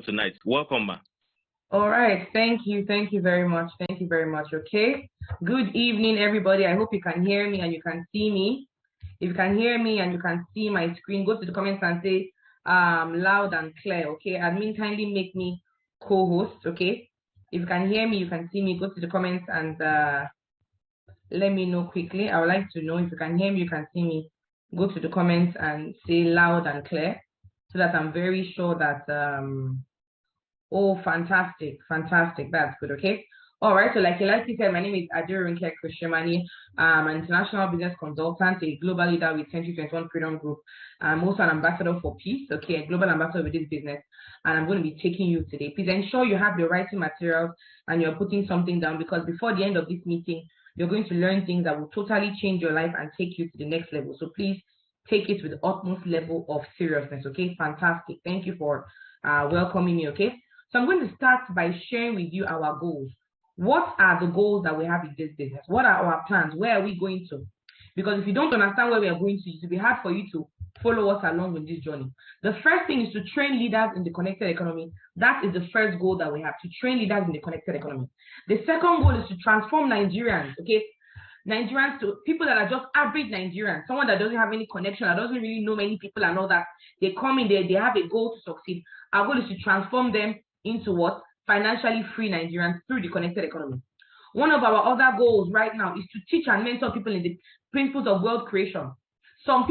tonight. Welcome, ma. All right. Thank you. Thank you very much. Thank you very much. Okay. Good evening, everybody. I hope you can hear me and you can see me. If you can hear me and you can see my screen, go to the comments and say loud and clear. Okay. Admin, kindly make me co-host. Okay. If you can hear me, you can see me. Go to the comments and let me know quickly. I would like to know if you can hear me, you can see me. Go to the comments and say loud and clear so that I'm very sure that oh, fantastic, fantastic. That's good. Okay. All right. So, like you said, my name is Aderonke. I'm an international business consultant, a global leader with 2021 Freedom Group. I'm also an ambassador for peace. Okay, a global ambassador with this business, and I'm going to be taking you today. Please ensure you have your writing materials and you're putting something down, because before the end of this meeting, you're going to learn things that will totally change your life and take you to the next level. So please take it with the utmost level of seriousness. Okay, fantastic. Thank you for welcoming me. Okay. So I'm going to start by sharing with you our goals. What are the goals that we have in this business? What are our plans? Where are we going to? Because if you don't understand where we are going to, it will be hard for you to follow us along with this journey. The first thing is to train leaders in the connected economy. That is the first goal that we have, to train leaders in the connected economy. The second goal is to transform Nigerians, okay? Nigerians to people that are just average Nigerians, someone that doesn't have any connection, that doesn't really know many people and all that. They come in there, they have a goal to succeed. Our goal is to transform them into what? Financially free Nigerians through the connected economy. One of our other goals right now is to teach and mentor people in the principles of wealth creation. Some of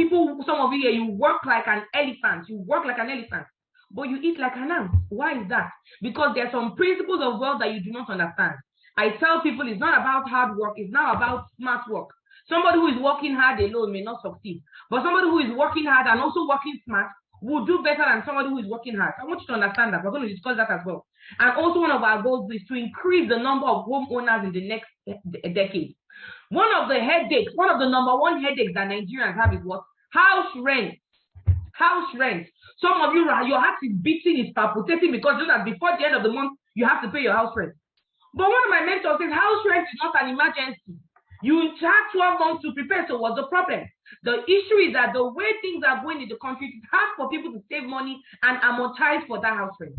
you here, you work like an elephant. You work like an elephant, but you eat like an ant. Why is that? Because there are some principles of wealth that you do not understand. I tell people it's not about hard work, it's now about smart work. Somebody who is working hard alone may not succeed, but somebody who is working hard and also working smart will do better than somebody who is working hard. I want you to understand that. We're going to discuss that as well. And also one of our goals is to increase the number of homeowners in the next decade. One of the number one headaches that Nigerians have is what? House rent. House rent. Some of you, your heart is beating, is palpitating, because you know that before the end of the month, you have to pay your house rent. But one of my mentors says house rent is not an emergency. You have 12 months to prepare, so what's the problem? The issue is that the way things are going in the country, it's hard for people to save money and amortize for that house rent.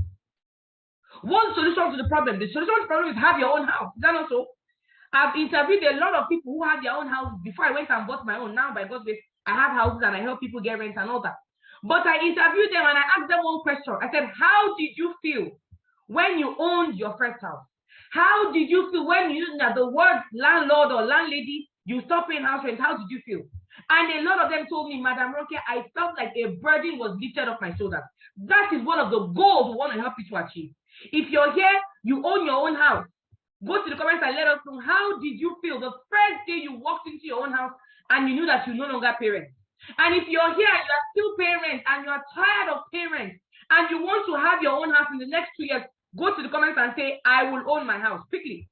What's the solution to the problem? The solution to the problem is have your own house. Is that not so? I've interviewed a lot of people who have their own house before I went and bought my own. Now, by God's grace, I have houses and I help people get rent and all that. But I interviewed them and I asked them one question. I said, how did you feel when you owned your first house? How did you feel when you used the word landlord or landlady, you stopped paying house rent? How did you feel? And a lot of them told me, Madam Ronke, I felt like a burden was lifted off my shoulders. That is one of the goals we want to help you to achieve. If you're here, you own your own house, go to the comments and let us know, how did you feel the first day you walked into your own house and you knew that you no longer pay rent? And if you're here and you are still paying rent and you are tired of paying rent and you want to have your own house in the next 2 years, go to the comments and say, I will own my house quickly.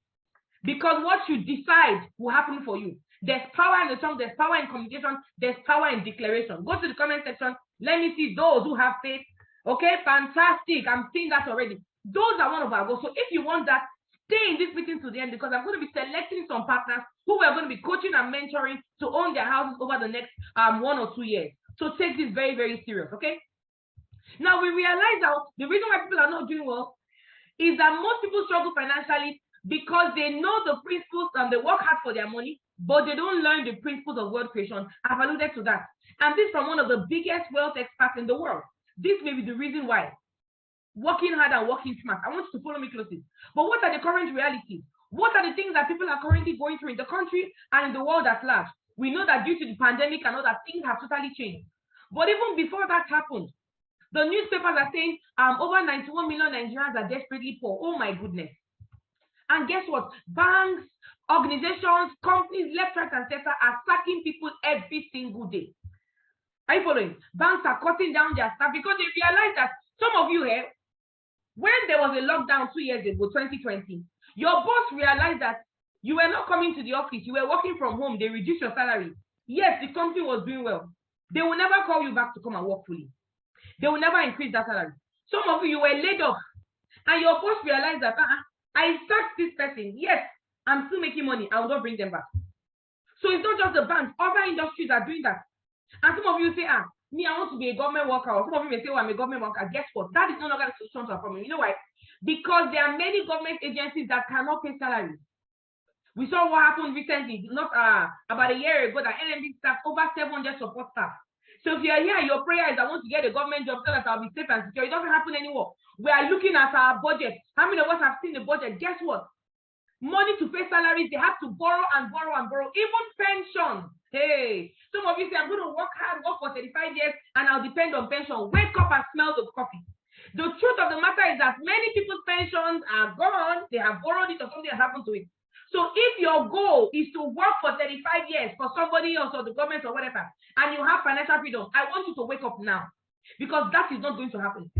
Because what you decide will happen for you. There's power in the tongue, there's power in communication, there's power in declaration. Go to the comment section. Let me see those who have faith. Okay, fantastic. I'm seeing that already. Those are one of our goals. So if you want that, stay in this meeting to the end, because I'm going to be selecting some partners who are going to be coaching and mentoring to own their houses over the next 1 or 2 years. So take this very, very serious, okay? Now, we realize that the reason why people are not doing well is that most people struggle financially because they know the principles and they work hard for their money, but they don't learn the principles of wealth creation. I've alluded to that. And this from one of the biggest wealth experts in the world. This may be the reason why. Working hard and working smart. I want you to follow me closely. But what are the current realities? What are the things that people are currently going through in the country and in the world at large? We know that due to the pandemic and all that, things have totally changed. But even before that happened, the newspapers are saying over 91 million Nigerians are desperately poor. Oh my goodness. And guess what? Banks, organizations, companies, left, right, and center are sacking people every single day. Are you following? Banks are cutting down their staff because they realize that some of you here, when there was a lockdown 2 years ago, 2020, your boss realized that you were not coming to the office, you were working from home, they reduced your salary. Yes, the company was doing well. They will never call you back to come and work fully. They will never increase that salary. Some of you were laid off, and your boss realized that, I sacked this person. Yes, I'm still making money. I will not bring them back. So it's not just the banks. Other industries are doing that. And some of you say, me, I want to be a government worker, or some of you may say, oh, I'm a government worker. Guess what? That is no longer the solution to our problem. You know why? Because there are many government agencies that cannot pay salaries. We saw what happened recently, not about a year ago, that NMB staff over 700 support staff. So if you're here, your prayer is I want to get a government job so that I'll be safe and secure. It doesn't happen anymore. We are looking at our budget. How many of us have seen the budget? Guess what? Money to pay salaries, they have to borrow and borrow and borrow. Even pension. Hey, some of you say, I'm going to work hard, work for 35 years, and I'll depend on pension. Wake up and smell the coffee. The truth of the matter is that many people's pensions are gone. They have borrowed it or something has happened to it. So if your goal is to work for 35 years for somebody else or the government or whatever, and you have financial freedom, I want you to wake up now, because that is not going to happen.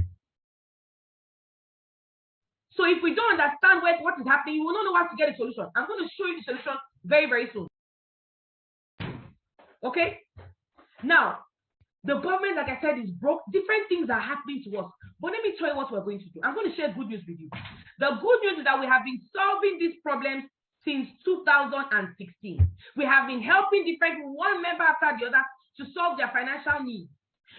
So if we don't understand what is happening, you will not know how to get a solution. I'm going to show you the solution very, very soon. Okay? Now, the government, like I said, is broke. Different things are happening to us. But let me tell you what we're going to do. I'm going to share good news with you. The good news is that we have been solving these problems since 2016. We have been helping different one member after the other to solve their financial needs.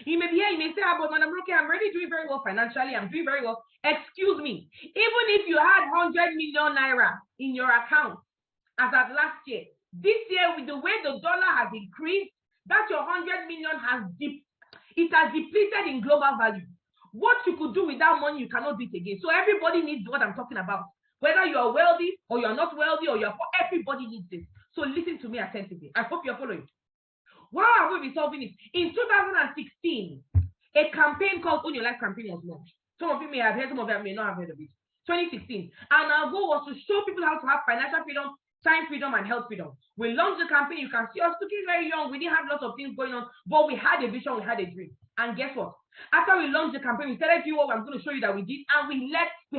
You may be here, you may say, but Madam Roke, I'm already doing very well financially. I'm doing very well. Excuse me. Even if you had 100 million naira in your account as of last year, this year, with the way the dollar has increased, that your 100 million has depleted in global value. What you could do with that money, you cannot do it again. So everybody needs what I'm talking about. Whether you are wealthy or you're not wealthy or you're poor, everybody needs this. So listen to me attentively. I hope you're following. Why are we resolving it? In 2016, a campaign called Own Your Life campaign was launched. Some of you may have heard, some of you may not have heard of it. 2016. And our goal was to show people how to have financial freedom, time freedom, and health freedom. We launched the campaign. You can see us looking very young. We didn't have lots of things going on, but we had a vision, we had a dream. And guess what? After we launched the campaign, we started doing what I'm going to show you that we did, and we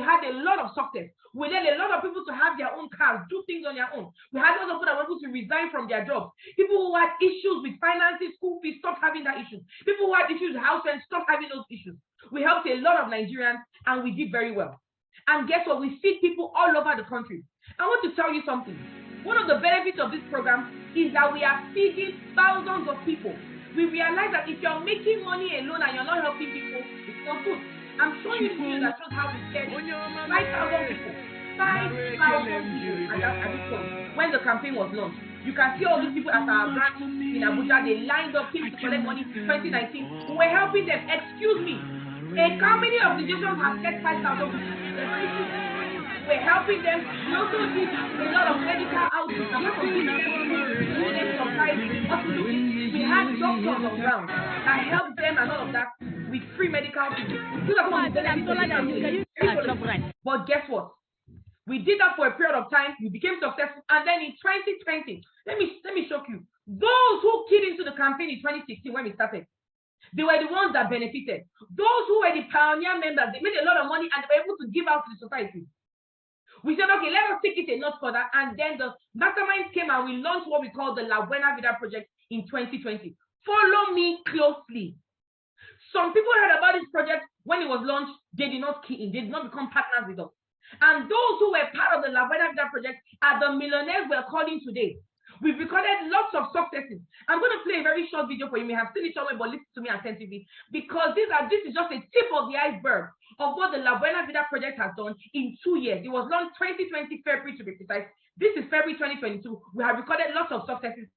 had a lot of success. We led a lot of people to have their own cars, do things on their own. We had lots of people that were able to resign from their jobs. People who had issues with finances, school fees, stopped having that issue. People who had issues with house rent, stopped having those issues. We helped a lot of Nigerians, and we did very well. And guess what? We feed people all over the country. I want to tell you something. One of the benefits of this program is that we are feeding thousands of people. We realize that if you're making money alone and you're not helping people, it's not good. I'm showing you video that shows how we fed 5,000 people. 5,000 people at this point when the campaign was launched. You can see all these people at our branch in Abuja. They lined up people to collect money in 2019. We were helping them. Excuse me. How many organizations have fed 5,000 people? We're helping them. We also did a lot of medical outreach. We had doctors on ground that helped them and all of that with free medical treatment. But guess what? We did that for a period of time. We became successful, and then in 2020, let me shock you. Those who keyed into the campaign in 2016 when we started, they were the ones that benefited. Those who were the pioneer members, they made a lot of money and they were able to give out to the society. We said, okay, let us take it a notch further. And then the masterminds came and we launched what we call the La Buena Vida project in 2020. Follow me closely. Some people heard about this project when it was launched. They did not key in. They did not become partners with us. And those who were part of the La Buena Vida project are the millionaires we're calling today. We've recorded lots of successes. I'm going to play a very short video for you. You may have seen it somewhere, but listen to me attentively, because this is just a tip of the iceberg of what the La Buena Vida project has done in 2 years. It was launched 2020 February to be precise. This is February 2022. We have recorded lots of successes.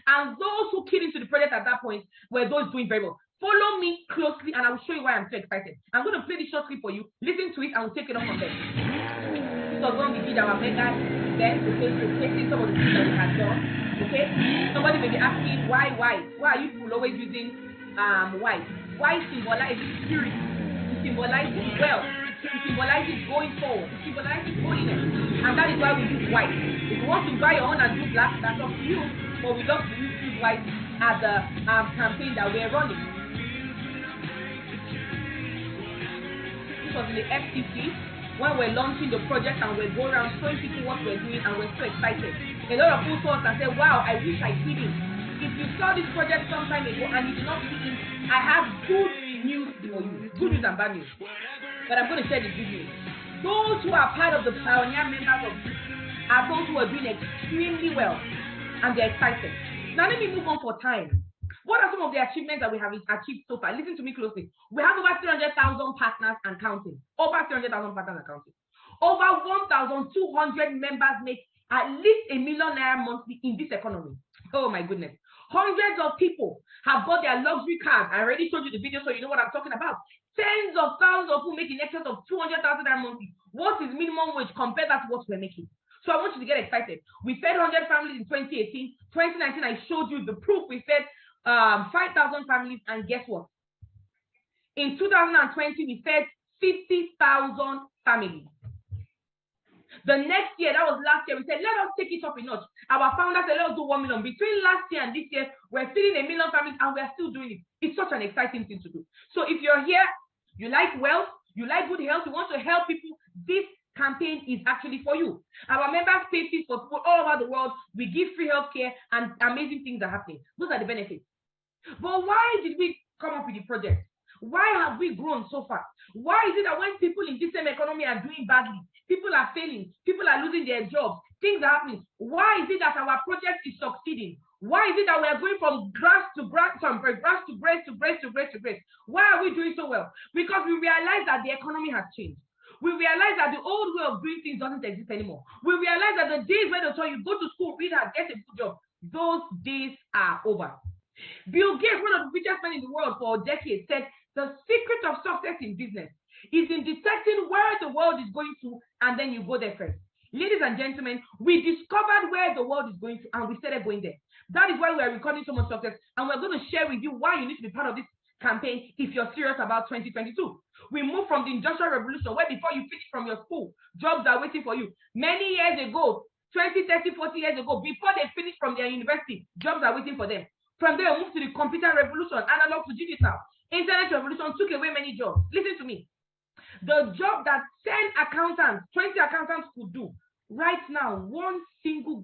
And those who keyed into the project at that point were those doing very well. Follow me closely and I will show you why I'm so excited. I'm going to play this short clip for you. Listen to it and we'll take it off from there. This was when we did our mega event, okay, showcasing some of the things that we had done. Okay? Somebody may be asking why are you people always using white? White symbolizes purity. It symbolizes wealth. It symbolizes going forward. It symbolizes holiness. And that is why we use white. If you want to buy your own and do black, that's up to you. But we love to use white as the campaign that we're running. This was in the FCC when we're launching the project and we're going around showing people what we're doing and we're so excited. A lot of people saw us and said, wow, I wish I keyed in. If you saw this project some time ago and you did not key in, I have good news for you. Good news and bad news. But I'm going to share the good news. Those who are part of the pioneer members of this are those who are doing extremely well and they're excited. Now let me move on for time. What are some of the achievements that we have achieved so far? Listen to me closely. We have over 300,000 partners and counting. Over 300,000 partners and counting. Over 1,200 members make at least ₦1 million monthly in this economy. Oh my goodness. Hundreds of people have bought their luxury cars. I already showed you the video, so you know what I'm talking about. Tens of thousands of people make in excess of 200,000 monthly. What is minimum wage compared to what we're making? So I want you to get excited. We fed 100 families in 2018. 2019, I showed you the proof. We fed 5,000 families, and guess what? In 2020, we fed 50,000 families. The next year, that was last year, we said, let us take it up a notch. Our founder said, let us do 1 million. Between last year and this year, we're feeding 1 million families, and we're still doing it. It's such an exciting thing to do. So if you're here, you like wealth, you like good health, you want to help people, this campaign is actually for you. Our members pay fees for people all over the world. We give free healthcare, and amazing things are happening. Those are the benefits. But why did we come up with the project? Why have we grown so far? Why is it that when people in this same economy are doing badly, people are failing, people are losing their jobs, things are happening? Why is it that our project is succeeding? Why is it that we are going from grass to grass, from grass to grace to grace to grace to grace? Why are we doing so well? Because we realize that the economy has changed. We realize that the old way of doing things doesn't exist anymore. We realize that the days when they tell you go to school, read and get a good job, those days are over. Bill Gates, one of the richest men in the world for decades, said the secret of success in business is in detecting where the world is going to, and then you go there first. Ladies and gentlemen, we discovered where the world is going to, and we started going there. That is why we are recording so much success, and we're going to share with you why you need to be part of this campaign if you're serious about 2022. We moved from the Industrial Revolution, where before you finish from your school, jobs are waiting for you. Many years ago, 20, 30, 40 years ago, before they finish from their university, jobs are waiting for them. From there, we moved to the computer revolution, analog to digital. Internet revolution took away many jobs. Listen to me. The job that 10 accountants, 20 accountants could do, right now, one single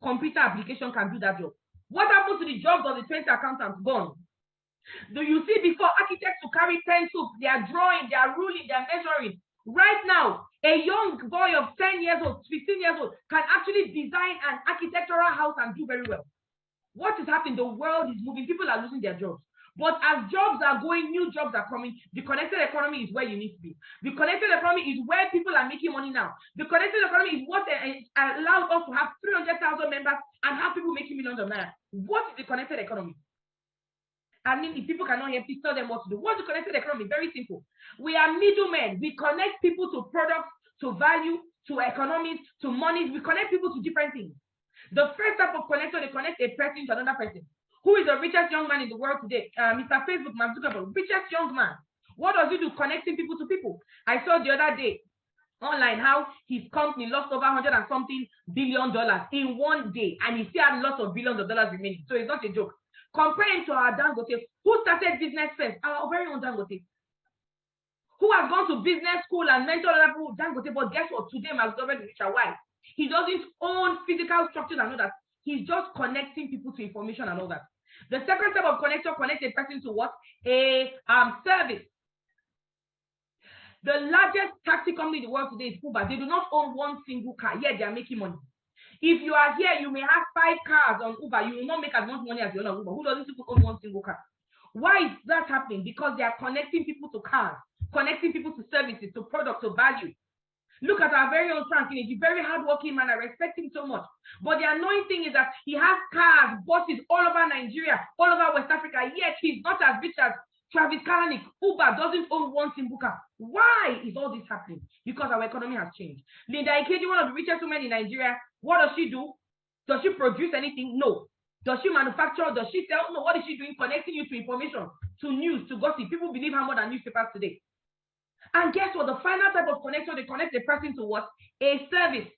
computer application can do that job. What happened to the jobs of the 20 accountants? Gone. Do you see before architects to carry pencils, they are drawing, they are ruling, they are measuring. Right now, a young boy of 10 years old, 15 years old, can actually design an architectural house and do very well. What is happening? The world is moving. People are losing their jobs. But as jobs are going, new jobs are coming. The connected economy is where you need to be. The connected economy is where people are making money now. The connected economy is what allows us to have 300,000 members and have people making millions of naira. What is the connected economy? I mean, if people cannot hear, please tell them what to do. What's the connected economy? Very simple. We are middlemen. We connect people to products, to value, to economies, to money. We connect people to different things. The first type of connector, they connect a person to another person. Who is the richest young man in the world today? Mr. Facebook, Mark Zuckerberg, richest young man. What does he do? Connecting people to people. I saw the other day online how his company lost over $100 and something billion in one day, and he still had lots of billions of dollars remaining. So it's not a joke. Comparing to our Dangote, who started business first? Our very own Dangote. Who has gone to business school and mentored other people? Dangote. But guess what? Today, Mark Zuckerberg is richer. Why? He doesn't own physical structures and all that. He's just connecting people to information and all that. The second type of connector connects a person to what? A service. The largest taxi company in the world today is Uber. They do not own one single car, yet they are making money. If you are here, you may have 5 cars on Uber. You will not make as much money as the owner of Uber. Who doesn't own one single car? Why is that happening? Because they are connecting people to cars, connecting people to services, to products, to value. Look at our very own Frank. He's a very hardworking man. I respect him so much. But the annoying thing is that he has cars, buses all over Nigeria, all over West Africa, yet he's not as rich as Travis Kalanick. Uber doesn't own one single car. Why is all this happening? Because our economy has changed. Linda Ikeji, one of the richest women in Nigeria, what does she do? Does she produce anything? No. Does she manufacture? Does she sell? No. What is she doing? Connecting you to information, to news, to gossip. People believe her more than newspapers today. And guess what? The final type of connection, they connect a person to what? A service.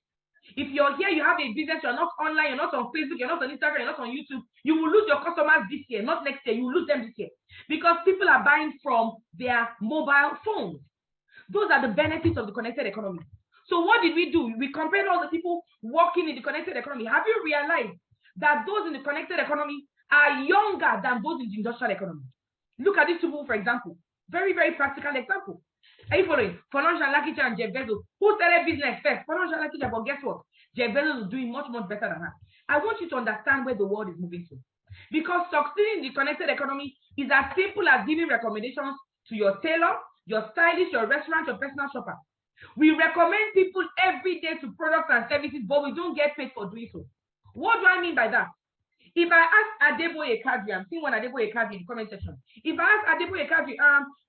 If you're here, you have a business, you're not online, you're not on Facebook, you're not on Instagram, you're not on YouTube, you will lose your customers this year, not next year. You will lose them this year. Because people are buying from their mobile phones. Those are the benefits of the connected economy. So what did we do? We compared all the people working in the connected economy. Have you realized that those in the connected economy are younger than those in the industrial economy? Look at these two people, for example. Very, very practical example. Are you following? Financial Lakicha and Jeff Bezos. Who started business first? Financial Lakicha, but guess what? Jeff Bezos is doing much, much better than her. I want you to understand where the world is moving to. Because succeeding in the connected economy is as simple as giving recommendations to your tailor, your stylist, your restaurant, your personal shopper. We recommend people every day to products and services, but we don't get paid for doing so. What do I mean by that? If I ask Adeboye Kadri, I'm seeing one Adeboye Kadri in the comment section. If I ask Adeboye Kadri,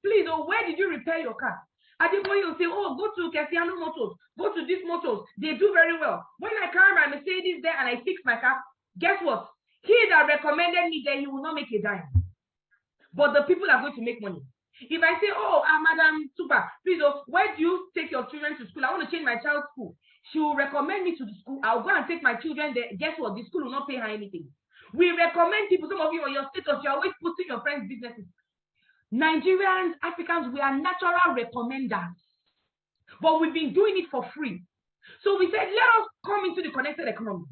please, where did you repair your car? Adeboye will say, oh, go to Kesiano Motors, go to this Motors. They do very well. When I carry my Mercedes there and I fix my car, guess what? He that recommended me there, he will not make a dime. But the people are going to make money. If I say, oh, Madam Super, please, where do you take your children to school? I want to change my child's school. She will recommend me to the school. I'll go and take my children there. Guess what? The school will not pay her anything. We recommend people, some of you on your status, you're always posting your friends' businesses. Nigerians, Africans, we are natural recommenders. But we've been doing it for free. So we said, let us come into the connected economy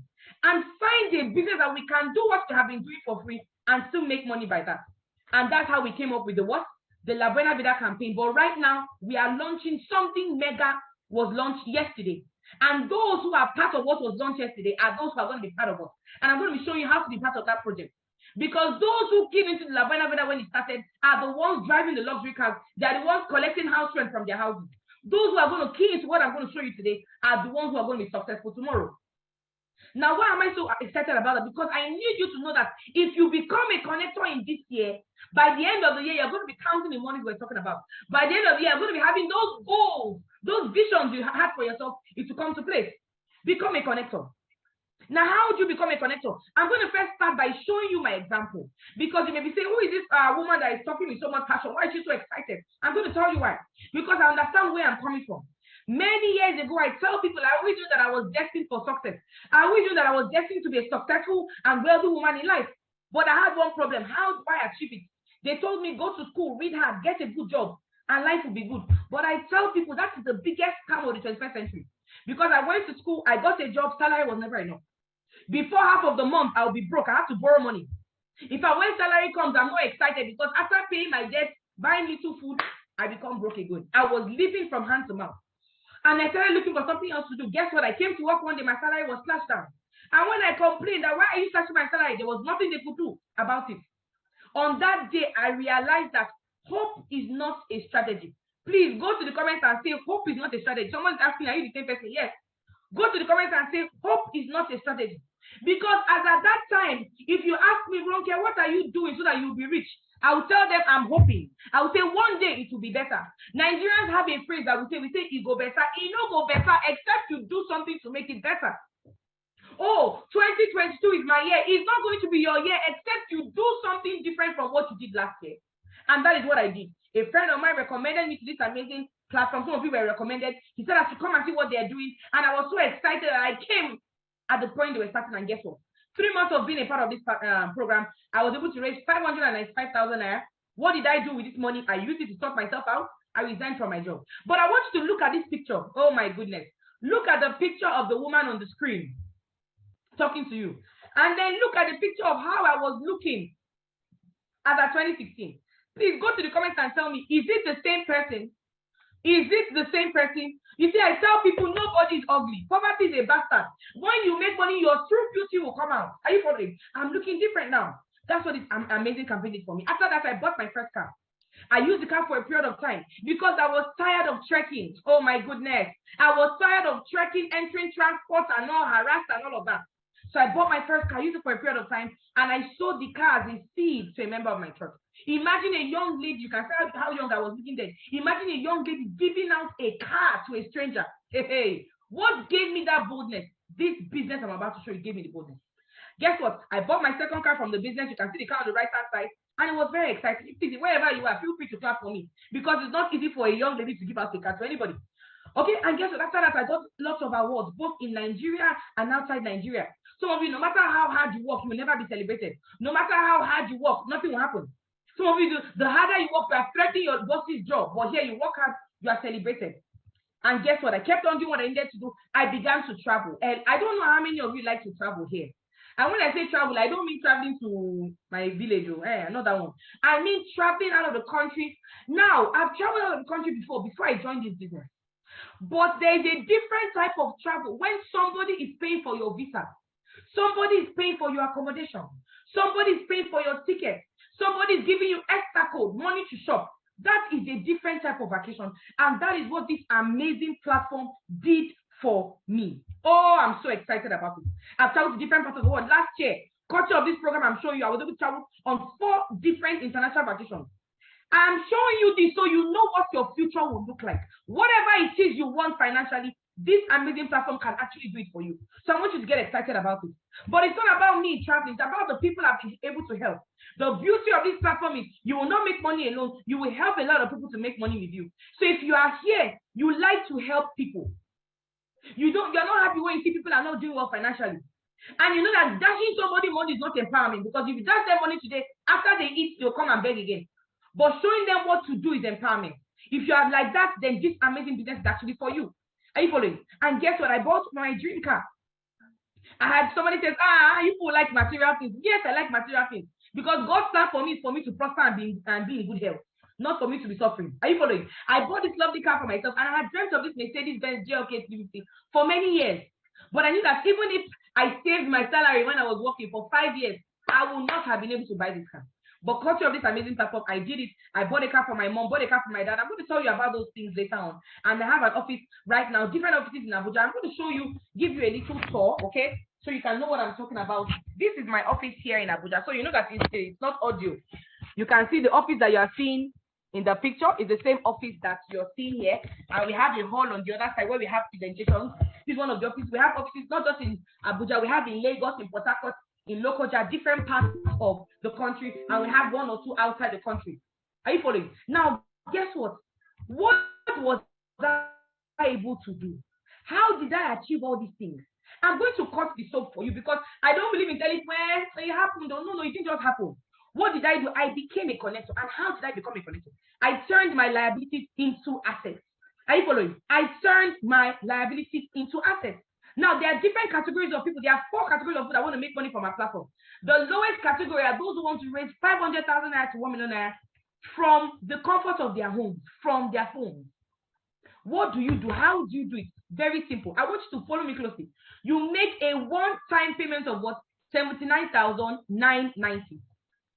and find a business that we can do what we have been doing for free and still make money by that. And that's how we came up with the what? The La Buena Vida campaign. But right now, we are launching something mega was launched yesterday. And those who are part of what was launched yesterday are those who are going to be part of us. And I'm going to be showing you how to be part of that project. Because those who came into the La Buena Vida when it started are the ones driving the luxury cars. They are the ones collecting house rent from their houses. Those who are going to key into what I'm going to show you today are the ones who are going to be successful tomorrow. Now, why am I so excited about that? Because I need you to know that if you become a connector in this year, by the end of the year, you're going to be counting the money we're talking about. By the end of the year, you're going to be having those goals, those visions you had for yourself is to come to place. Become a connector. Now, how do you become a connector? I'm going to first start by showing you my example. Because you may be saying, who is this woman that is talking with so much passion? Why is she so excited? I'm going to tell you why. Because I understand where I'm coming from. Many years ago, I tell people I always knew that I was destined for success. I always knew that I was destined to be a successful and wealthy woman in life. But I had one problem. How do I achieve it? They told me, go to school, read hard, get a good job, and life will be good. But I tell people that is the biggest scam of the 21st century. Because I went to school, I got a job, salary was never enough. Before half of the month, I'll be broke. I have to borrow money. If when salary comes, I'm not excited because after paying my debt, buying little food, I become broke again. I was living from hand to mouth. And I started looking for something else to do. Guess what? I came to work one day, my salary was slashed down. And when I complained that why are you slashing my salary, there was nothing they could do about it. On that day, I realized that hope is not a strategy. Please go to the comments and say hope is not a strategy. Someone's asking, are you the same person? Yes. Go to the comments and say hope is not a strategy. Because as at that time, if you ask me, Ronke, what are you doing so that you'll be rich? I will tell them I'm hoping. I will say one day it will be better. Nigerians have a phrase that we say it go better. It no go better except you do something to make it better. Oh, 2022 is my year. It's not going to be your year except you do something different from what you did last year. And that is what I did. A friend of mine recommended me to this amazing platform. Some of you were recommended. He said I should come and see what they're doing. And I was so excited that I came at the point they were starting. And guess what? 3 months of being a part of this program, I was able to raise 595,000 naira. What did I do with this money? I used it to sort myself out. I resigned from my job. But I want you to look at this picture. Oh my goodness. Look at the picture of the woman on the screen talking to you. And then look at the picture of how I was looking as at 2016. Please go to the comments and tell me, is it the same person? Is it the same person? You see, I tell people nobody is ugly. Poverty is a bastard. When you make money, your true beauty will come out. Are you following? I'm looking different now. That's what this amazing campaign did for me. After that, I bought my first car. I used the car for a period of time because I was tired of trekking. Oh my goodness. I was tired of trekking, entering transport and all harassed and all of that. So I bought my first car, used it for a period of time, and I sold the car as a seed to a member of my church. Imagine a young lady, you can see how young I was looking then. Imagine a young lady giving out a car to a stranger. Hey, what gave me that boldness? This business I'm about to show you gave me the boldness. Guess what? I bought my second car from the business. You can see the car on the right-hand side. And it was very exciting. Wherever you are, feel free to clap for me. Because it's not easy for a young lady to give out a car to anybody. Okay, and guess what? After that, I got lots of awards, both in Nigeria and outside Nigeria. Some of you, no matter how hard you work, you will never be celebrated. No matter how hard you work, nothing will happen. Some of you, the harder you work, you are threatening your boss's job. But here, you work hard, you are celebrated. And guess what? I kept on doing what I needed to do. I began to travel. And I don't know how many of you like to travel here. And when I say travel, I don't mean traveling to my village, not that one. I mean traveling out of the country. Now, I've traveled out of the country before I joined this business. But there's a different type of travel when somebody is paying for your visa, somebody is paying for your accommodation, somebody is paying for your ticket, somebody is giving you extra code, money to shop. That is a different type of vacation. And that is what this amazing platform did for me. Oh, I'm so excited about it. I've traveled to different parts of the world. Last year, culture of this program I'm showing you, I was able to travel on 4 different international vacations. I'm showing you this so you know what your future will look like. Whatever it is you want financially, this amazing platform can actually do it for you. So I want you to get excited about it. But it's not about me traveling, it's about the people I've been able to help. The beauty of this platform is you will not make money alone, you will help a lot of people to make money with you. So if you are here, you like to help people. You're not happy when you see people are not doing well financially. And you know that dashing somebody money is not empowerment, because if you dash them money today, after they eat, they'll come and beg again. But showing them what to do is empowerment. If you are like that, then this amazing business is actually for you. Are you following? And guess what? I bought my dream car. I had somebody says, you people like material things. Yes, I like material things. Because God's plan for me is for me to prosper and be in good health, not for me to be suffering. Are you following? I bought this lovely car for myself, and I had dreamt of this Mercedes-Benz GLK 350 for many years. But I knew that even if I saved my salary when I was working for 5 years, I would not have been able to buy this car. But culture of this amazing platform, I did it. I bought a car for my mom, bought a car for my dad. I'm going to tell you about those things later on. And I have an office right now, different offices in Abuja. I'm going to show you, give you a little tour, okay? So you can know what I'm talking about. This is my office here in Abuja. So you know that it's not audio. You can see the office that you are seeing in the picture is the same office that you're seeing here. And we have a hall on the other side where we have presentations. This is one of the offices. We have offices not just in Abuja, we have in Lagos, in Port Harcourt, in Lokoja, different parts of the country, and we have 1 or 2 outside the country. Are you following? Now, guess what? What was I able to do? How did I achieve all these things? I'm going to cut the soap for you because I don't believe in telling when it happened. No, it didn't just happen. What did I do? I became a connector. And how did I become a connector? I turned my liabilities into assets. Are you following? I turned my liabilities into assets. Now, there are different categories of people. There are 4 categories of people that want to make money from our platform. The lowest category are those who want to raise 500,000 naira to 1 million naira from the comfort of their homes, from their phones. What do you do? How do you do it? Very simple. I want you to follow me closely. You make a one-time payment of what? 79,990.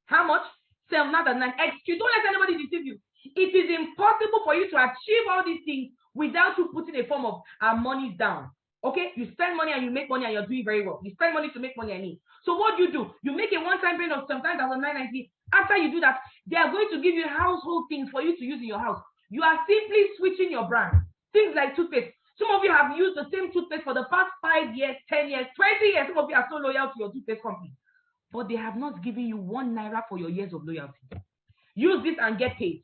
How much? 79,990. You don't let anybody deceive you. It is impossible for you to achieve all these things without you putting a form of money down. Okay, you spend money and you make money and you're doing very well. You spend money to make money and need. So what do? You make a one-time payment of 79,990. After you do that, they are going to give you household things for you to use in your house. You are simply switching your brand. Things like toothpaste. Some of you have used the same toothpaste for the past 5 years, 10 years, 20 years. Some of you are so loyal to your toothpaste company, but they have not given you 1 naira for your years of loyalty. Use this and get paid.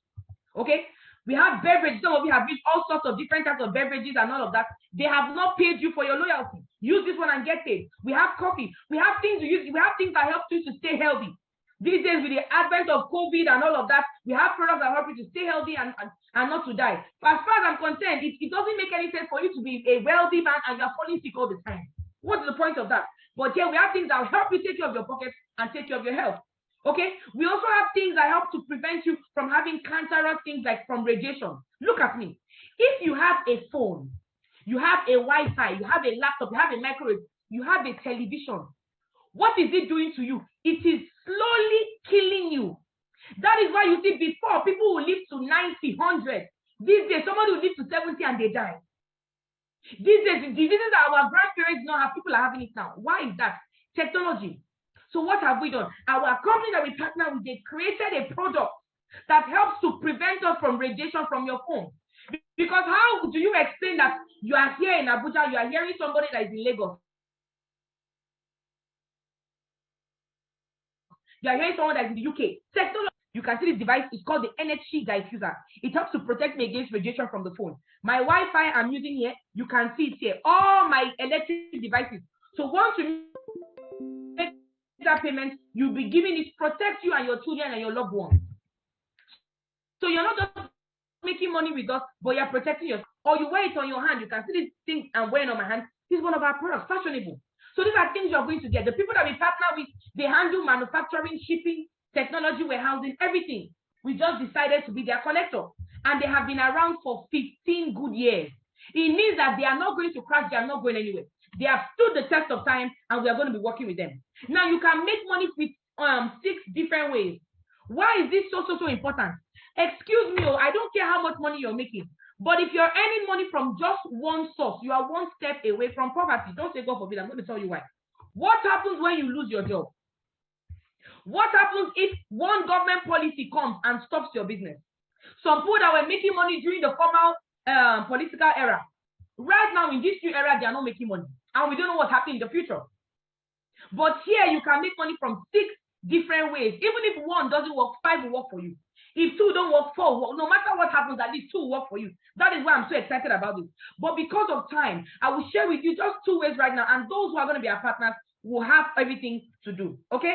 Okay? We have beverages. Some of you have used all sorts of different types of beverages and all of that. They have not paid you for your loyalty. Use this one and get paid. We have coffee. We have things to use. We have things that help you to stay healthy. These days, with the advent of COVID and all of that, we have products that help you to stay healthy and not to die. But as far as I'm concerned, it doesn't make any sense for you to be a wealthy man and you're falling sick all the time. What's the point of that? But here we have things that will help you take care of your pockets and take care of your health. Okay, we also have things that help to prevent you from having cancerous things like from radiation. Look at me. If you have a phone, you have a Wi-Fi, you have a laptop, you have a microwave, you have a television, what is it doing to you? It is slowly killing you. That is why you see before people will live to 90, 100. These days, somebody will live to 70 and they die. These days, the diseases that our grandparents don't have, people are having it now. Why is that? Technology. So what have we done? Our company that we partner with, they created a product that helps to prevent us from radiation from your phone. Because how do you explain that you are here in Abuja, you are hearing somebody that is in Lagos? You are hearing someone that is in the UK. Technology. You can see this device is called the energy diffuser. It helps to protect me against radiation from the phone. My Wi-Fi I'm using here, you can see it here. All my electric devices. So once you make that payment, you'll be giving it protect you and your children and your loved ones. So you're not just making money with us, but you're protecting yourself. Or you wear it on your hand. You can see this thing I'm wearing on my hand. This is one of our products, fashionable. So these are things you're going to get. The people that we partner with, they handle manufacturing, shipping, technology, warehousing, everything. We just decided to be their connector. And they have been around for 15 good years. It means that they are not going to crash, they are not going anywhere. They have stood the test of time, and we are going to be working with them. Now, you can make money with 6 different ways. Why is this so important? Excuse me, I don't care how much money you're making. But if you're earning money from just one source, you are one step away from poverty. Don't say God forbid. I'm going to tell you why. What happens when you lose your job? What happens if one government policy comes and stops your business? Some people that were making money during the formal political era, right now in this new era, they are not making money. And we don't know what's happening in the future. But here, you can make money from 6 different ways. Even if one doesn't work, 5 will work for you. If 2 don't work, 4 will work. No matter what happens, at least 2 will work for you. That is why I'm so excited about this. But because of time, I will share with you just 2 ways right now. And those who are going to be our partners will have everything to do. Okay?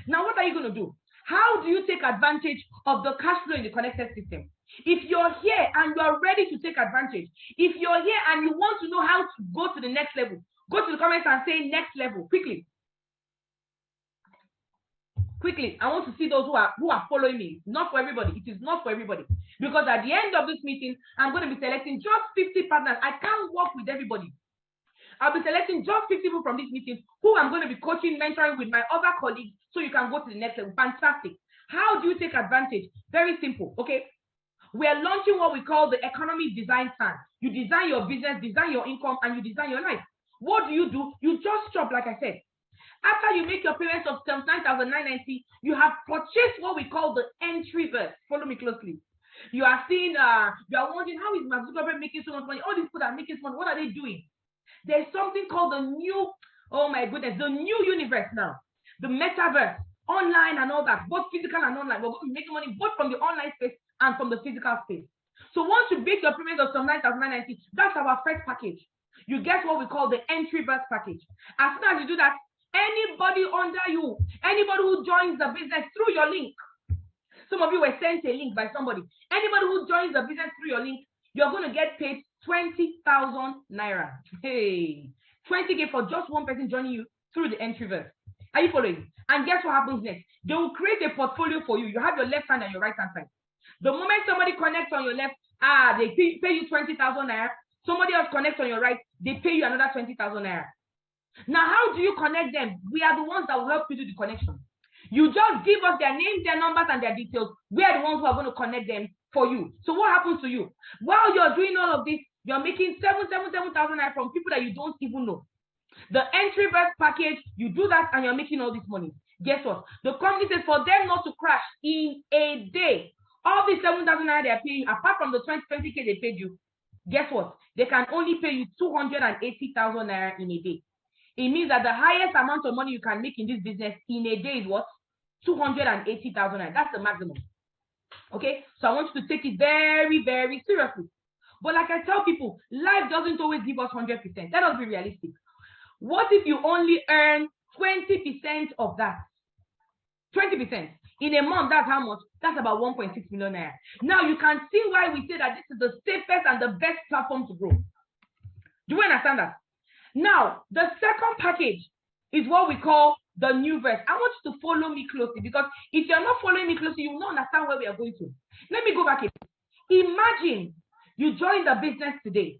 Now, what are you going to do? How do you take advantage of the cash flow in the connected system? If you're here and you're ready to take advantage, if you're here and you want to know how to go to the next level, go to the comments and say next level quickly. Quickly, I want to see those who are following me. Not for everybody. It is not for everybody. Because at the end of this meeting, I'm going to be selecting just 50 partners. I can't work with everybody. I'll be selecting just 50 people from this meeting who I'm going to be coaching, mentoring with my other colleagues so you can go to the next level. Fantastic. How do you take advantage? Very simple, okay? We are launching what we call the economy design plan. You design your business, design your income, and you design your life. What do? You just shop, like I said. After you make your payments of 79,990, you have purchased what we call the EntriVerse. Follow me closely. You are seeing, you are wondering, how is Mark Zuckerberg making so much money? All these people are making so much money. What are they doing? There's something called the new, oh my goodness, the new universe now. The MegaVerse, online and all that, both physical and online. We're going to be making money both from the online space and from the physical space. So once you make your payments of some 9,990, that's our first package. You get what we call the EntriVerse Package. As soon as you do that, anybody under you, anybody who joins the business through your link, some of you were sent a link by somebody. Anybody who joins the business through your link, you're going to get paid 20,000 naira. Hey, 20K for just one person joining you through the EntriVerse. Are you following? And guess what happens next? They will create a portfolio for you. You have your left hand and your right hand side. The moment somebody connects on your left, they pay you 20,000 naira. Somebody else connects on your right, they pay you another 20,000 naira. Now, how do you connect them? We are the ones that will help you do the connection. You just give us their names, their numbers, and their details. We are the ones who are going to connect them for you. So what happens to you? While you're doing all of this, you're making 7,000 naira from people that you don't even know. The EntriVerse package, you do that and you're making all this money. Guess what? The company says for them not to crash in a day, all these 7,000 naira they are paying you, apart from the 20K they paid you, guess what? They can only pay you 280,000 naira in a day. It means that the highest amount of money you can make in this business in a day is what? 280,000 naira. That's the maximum. Okay? So I want you to take it very, very seriously. But like I tell people, life doesn't always give us 100%. Let us be realistic. What if you only earn 20% of that? 20%. In a month, that's how much? That's about 1.6 million naira. Now you can see why we say that this is the safest and the best platform to grow. Do you understand that? Now, the second package is what we call the NeoVerse. I want you to follow me closely because if you're not following me closely, you will not understand where we are going to. Let me go back here. Imagine you join the business today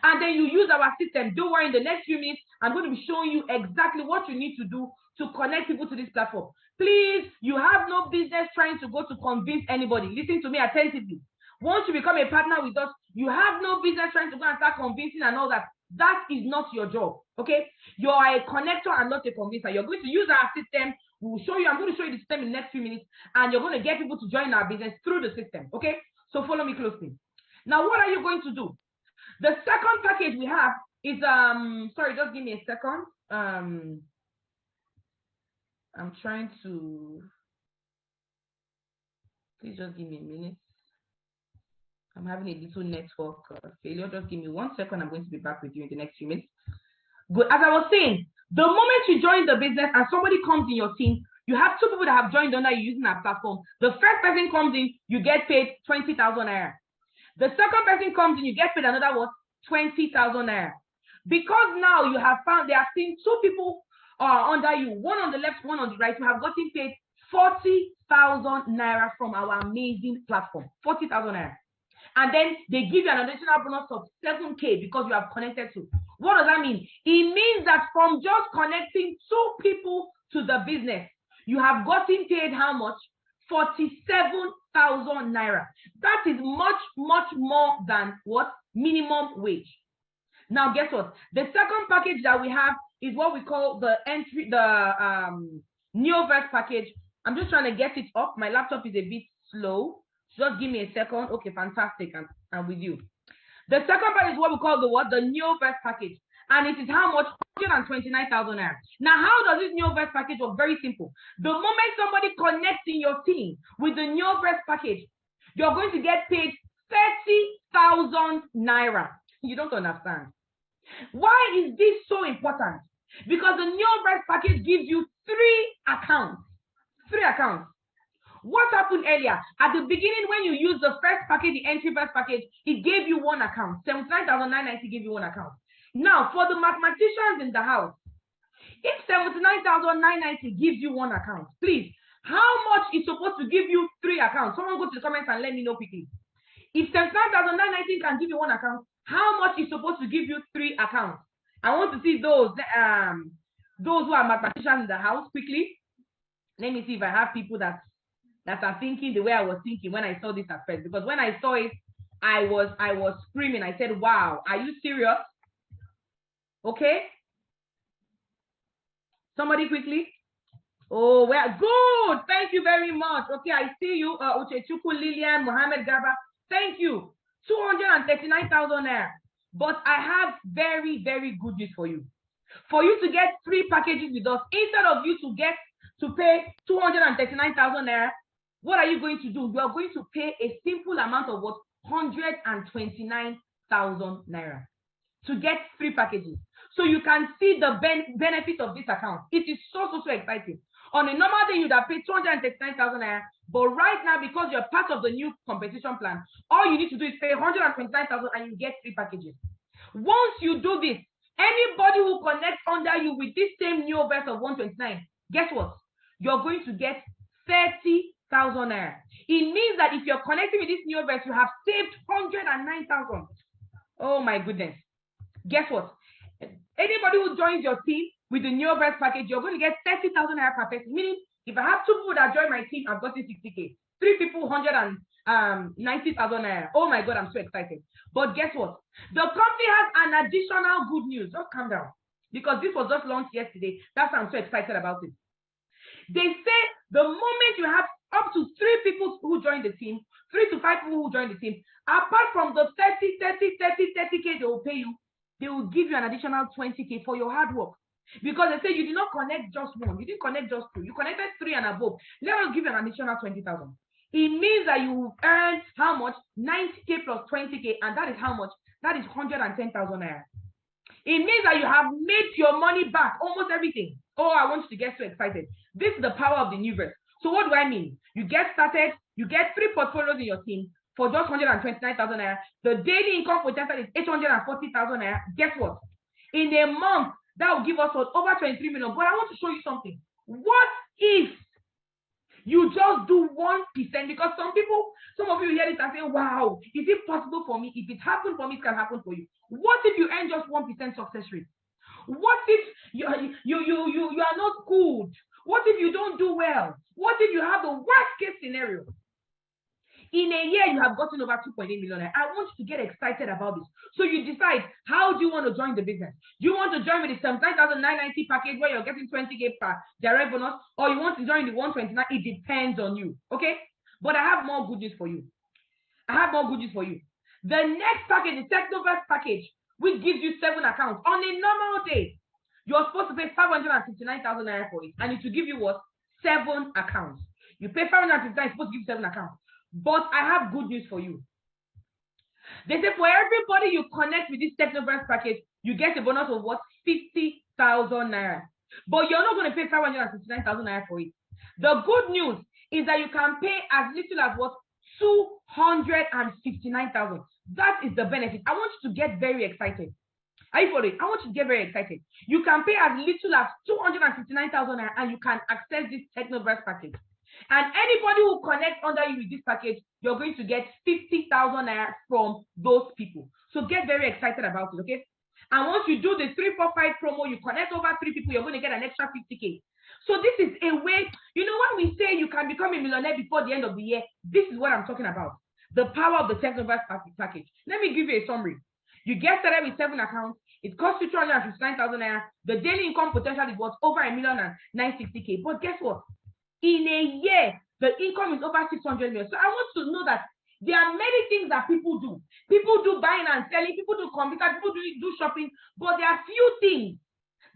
and then you use our system. Don't worry, in the next few minutes, I'm going to be showing you exactly what you need to do to connect people to this platform. Please, you have no business trying to go to convince anybody. Listen to me attentively. Once you become a partner with us, you have no business trying to go and start convincing and all that. That is not your job, okay? You are a connector and not a convincer. You're going to use our system. We will show you. I'm going to show you the system in the next few minutes, and you're going to get people to join our business through the system, okay? So follow me closely. Now, what are you going to do? The second package we have is, sorry, just give me a second. I'm trying to, please just give me a minute. I'm having a little network failure. Just give me 1 second. I'm going to be back with you in the next few minutes. Good. As I was saying, the moment you join the business and somebody comes in your team, you have 2 people that have joined under you using our platform. The first person comes in, you get paid 20,000 naira. The second person comes in, you get paid another what? 20,000 naira. Because now you have found, they have seen two people under you, one on the left, one on the right, you have gotten paid 40,000 naira from our amazing platform. 40,000 naira. And then they give you an additional bonus of 7K because you have connected to. What does that mean? It means that from just connecting two people to the business, you have gotten paid how much? 47,000 naira. That is much, much more than what? Minimum wage. Now, guess what? The second package that we have is what we call the NeoVerse Package. I'm just trying to get it up. My laptop is a bit slow. Just give me a second. Okay, fantastic. I'm with you. The second part is what we call the what? The NeoVerse Package. And it is how much? 129,000 naira. Now, how does this NeoVerse Package work? Very simple. The moment somebody connects in your team with the NeoVerse Package, you're going to get paid 30,000 naira. You don't understand. Why is this so important? Because the NeoVerse Package gives you 3 accounts. 3 accounts. What happened earlier? At the beginning, when you use the first package, the EntriVerse Package, it gave you 1 account. 79,990 gave you 1 account. Now, for the mathematicians in the house, if 79,990 gives you 1 account, please, how much is supposed to give you 3 accounts? Someone go to the comments and let me know quickly. If 79,990 can give you 1 account, how much is supposed to give you 3 accounts? I want to see those who are mathematicians in the house quickly. Let me see if I have people that are thinking the way I was thinking when I saw this at first. Because when I saw it, I was screaming. I said, wow, are you serious? Okay. Somebody quickly. Oh, well, good. Thank you very much. Okay, I see you. Uchechuku, Lilian, Mohammed Gaba. Thank you. 239,000 naira. But I have very, very good news for you. For you to get 3 packages with us, instead of you to pay 239,000 naira, what are you going to do? You are going to pay a simple amount of what? 129,000 naira to get 3 packages. So you can see the benefit of this account. It is so exciting. On a normal day, you'd have paid 239,000 naira, but right now, because you're part of the new competition plan, all you need to do is pay 129,000 and you get 3 packages. Once you do this, anybody who connects under you with this same NeoVerse of 129, guess what? You're going to get 30,000 naira. It means that if you're connecting with this NeoVerse, you have saved 109,000. Oh my goodness. Guess what? Anybody who joins your team with the NeoVerse package, you're going to get 30,000 naira per person. Meaning, if I have 2 people that join my team, I've gotten 60K. 3 people, 190,000 naira. Oh my God, I'm so excited. But guess what? The company has an additional good news. Just calm down. Because this was just launched yesterday. That's why I'm so excited about it. They say the moment you have up to 3 people who join the team, 3 to 5 people who join the team, apart from the 30K they will pay you, they will give you an additional 20K for your hard work. Because they say you did not connect just 1, you didn't connect just 2, you connected 3 and above. Let us give you an additional 20,000. It means that you will earn how much? 90K plus 20K, and that is how much? That is 110,000 naira. It means that you have made your money back, almost everything. Oh, I want you to get so excited. This is the power of the NeoVerse. So what do I mean? You get started, you get 3 portfolios in your team for just 129,000 naira. The daily income for Chester is 840,000 naira. Guess what? In a month, that will give us over 23 million. But I want to show you something. What if you just do 1%? Because some of you hear this and say, wow, is it possible for me? If it happened for me, it can happen for you. What if you earn just 1% success rate? What if you are not good? What if you don't do well? What if you have the worst case scenario? In a year, you have gotten over 2.8 million. I want you to get excited about this. So you decide, how do you want to join the business? Do you want to join with the 79,990 package where you're getting 20K per direct bonus, or you want to join the 129? It depends on you, okay? But I have more good news for you. The next package, the TechnoVerse Package, which gives you 7 accounts. On a normal day, you're supposed to pay 559,000 naira for it, and it will give you what? 7 accounts. You pay 559, it's supposed to give you 7 accounts. But I have good news for you. They say for everybody you connect with this TechnoVerse package, you get a bonus of what? 50,000 naira. But you're not going to pay 559,000 naira for it. The good news is that you can pay as little as what? 259,000. That is the benefit. I want you to get very excited. Are you following? I want you to get very excited. You can pay as little as 259,000 and you can access this TechnoVerse package. And anybody who connects under you with this package, you're going to get 50,000 naira from those people. So get very excited about it, okay? And once you do the 345 promo, you connect over 3 people, you're going to get an extra 50K. So this is a way, you know, when we say you can become a millionaire before the end of the year, this is what I'm talking about. The power of the TechnoVerse package. Let me give you a summary. You get started with 7 accounts. It costs you 259,000 naira. The daily income potential is what? Over 1,960,000. But guess what? In a year, the income is over 600 million. So I want to know that there are many things that people do. People do buying and selling, people do computer, people do shopping, but there are few things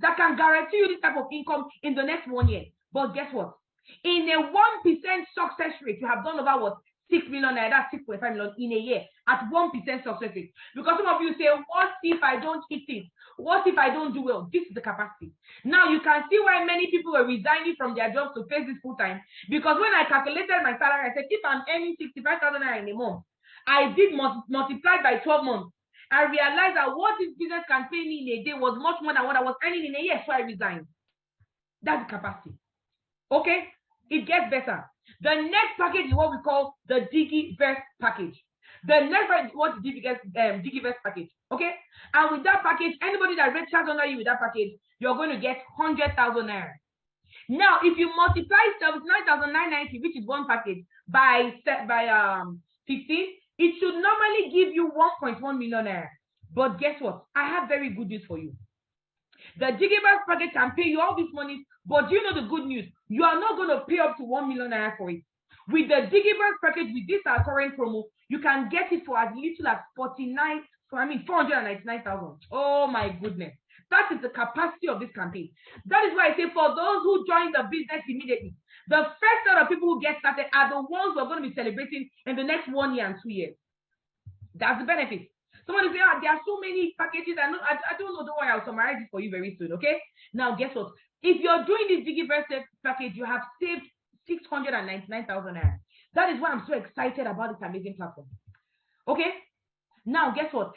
that can guarantee you this type of income in the next 1 year. But guess what? In a 1% success rate, you have done over what? 6 million, that's 6.5 million in a year at 1% success rate. Because some of you say, what if I don't hit it? What if I don't do well? This is the capacity. Now you can see why many people were resigning from their jobs to face this full time. Because when I calculated my salary, I said, if I'm earning 65,000 naira in a month, I did multiply by 12 months. I realized that what this business can pay me in a day was much more than what I was earning in a year, so I resigned. That's the capacity. Okay? It gets better. The next package is what we call the DigiVerse Package. The next one is what DigiVerse Package. Okay? And with that package, anybody that registers under you with that package, you're going to get 100,000 naira. Now, if you multiply 79,990, which is one package, by 15, it should normally give you 1.1 million naira. But guess what? I have very good news for you. The DigiVerse package can pay you all this money, but do you know the good news? You are not going to pay up to 1 million naira for it. With the DigiVerse package, with this our current promo, you can get it for as little as 499,000. Oh my goodness. That is the capacity of this campaign. That is why I say for those who join the business immediately, the first set of people who get started are the ones who are going to be celebrating in the next 1 year and 2 years. That's the benefit. Somebody say, there are so many packages. I don't know. Don't worry, I'll summarize it for you very soon. Okay. Now, guess what? If you're doing this DigiVerse package, you have saved 699,000 naira. That is why I'm so excited about this amazing platform. Okay. Now, guess what?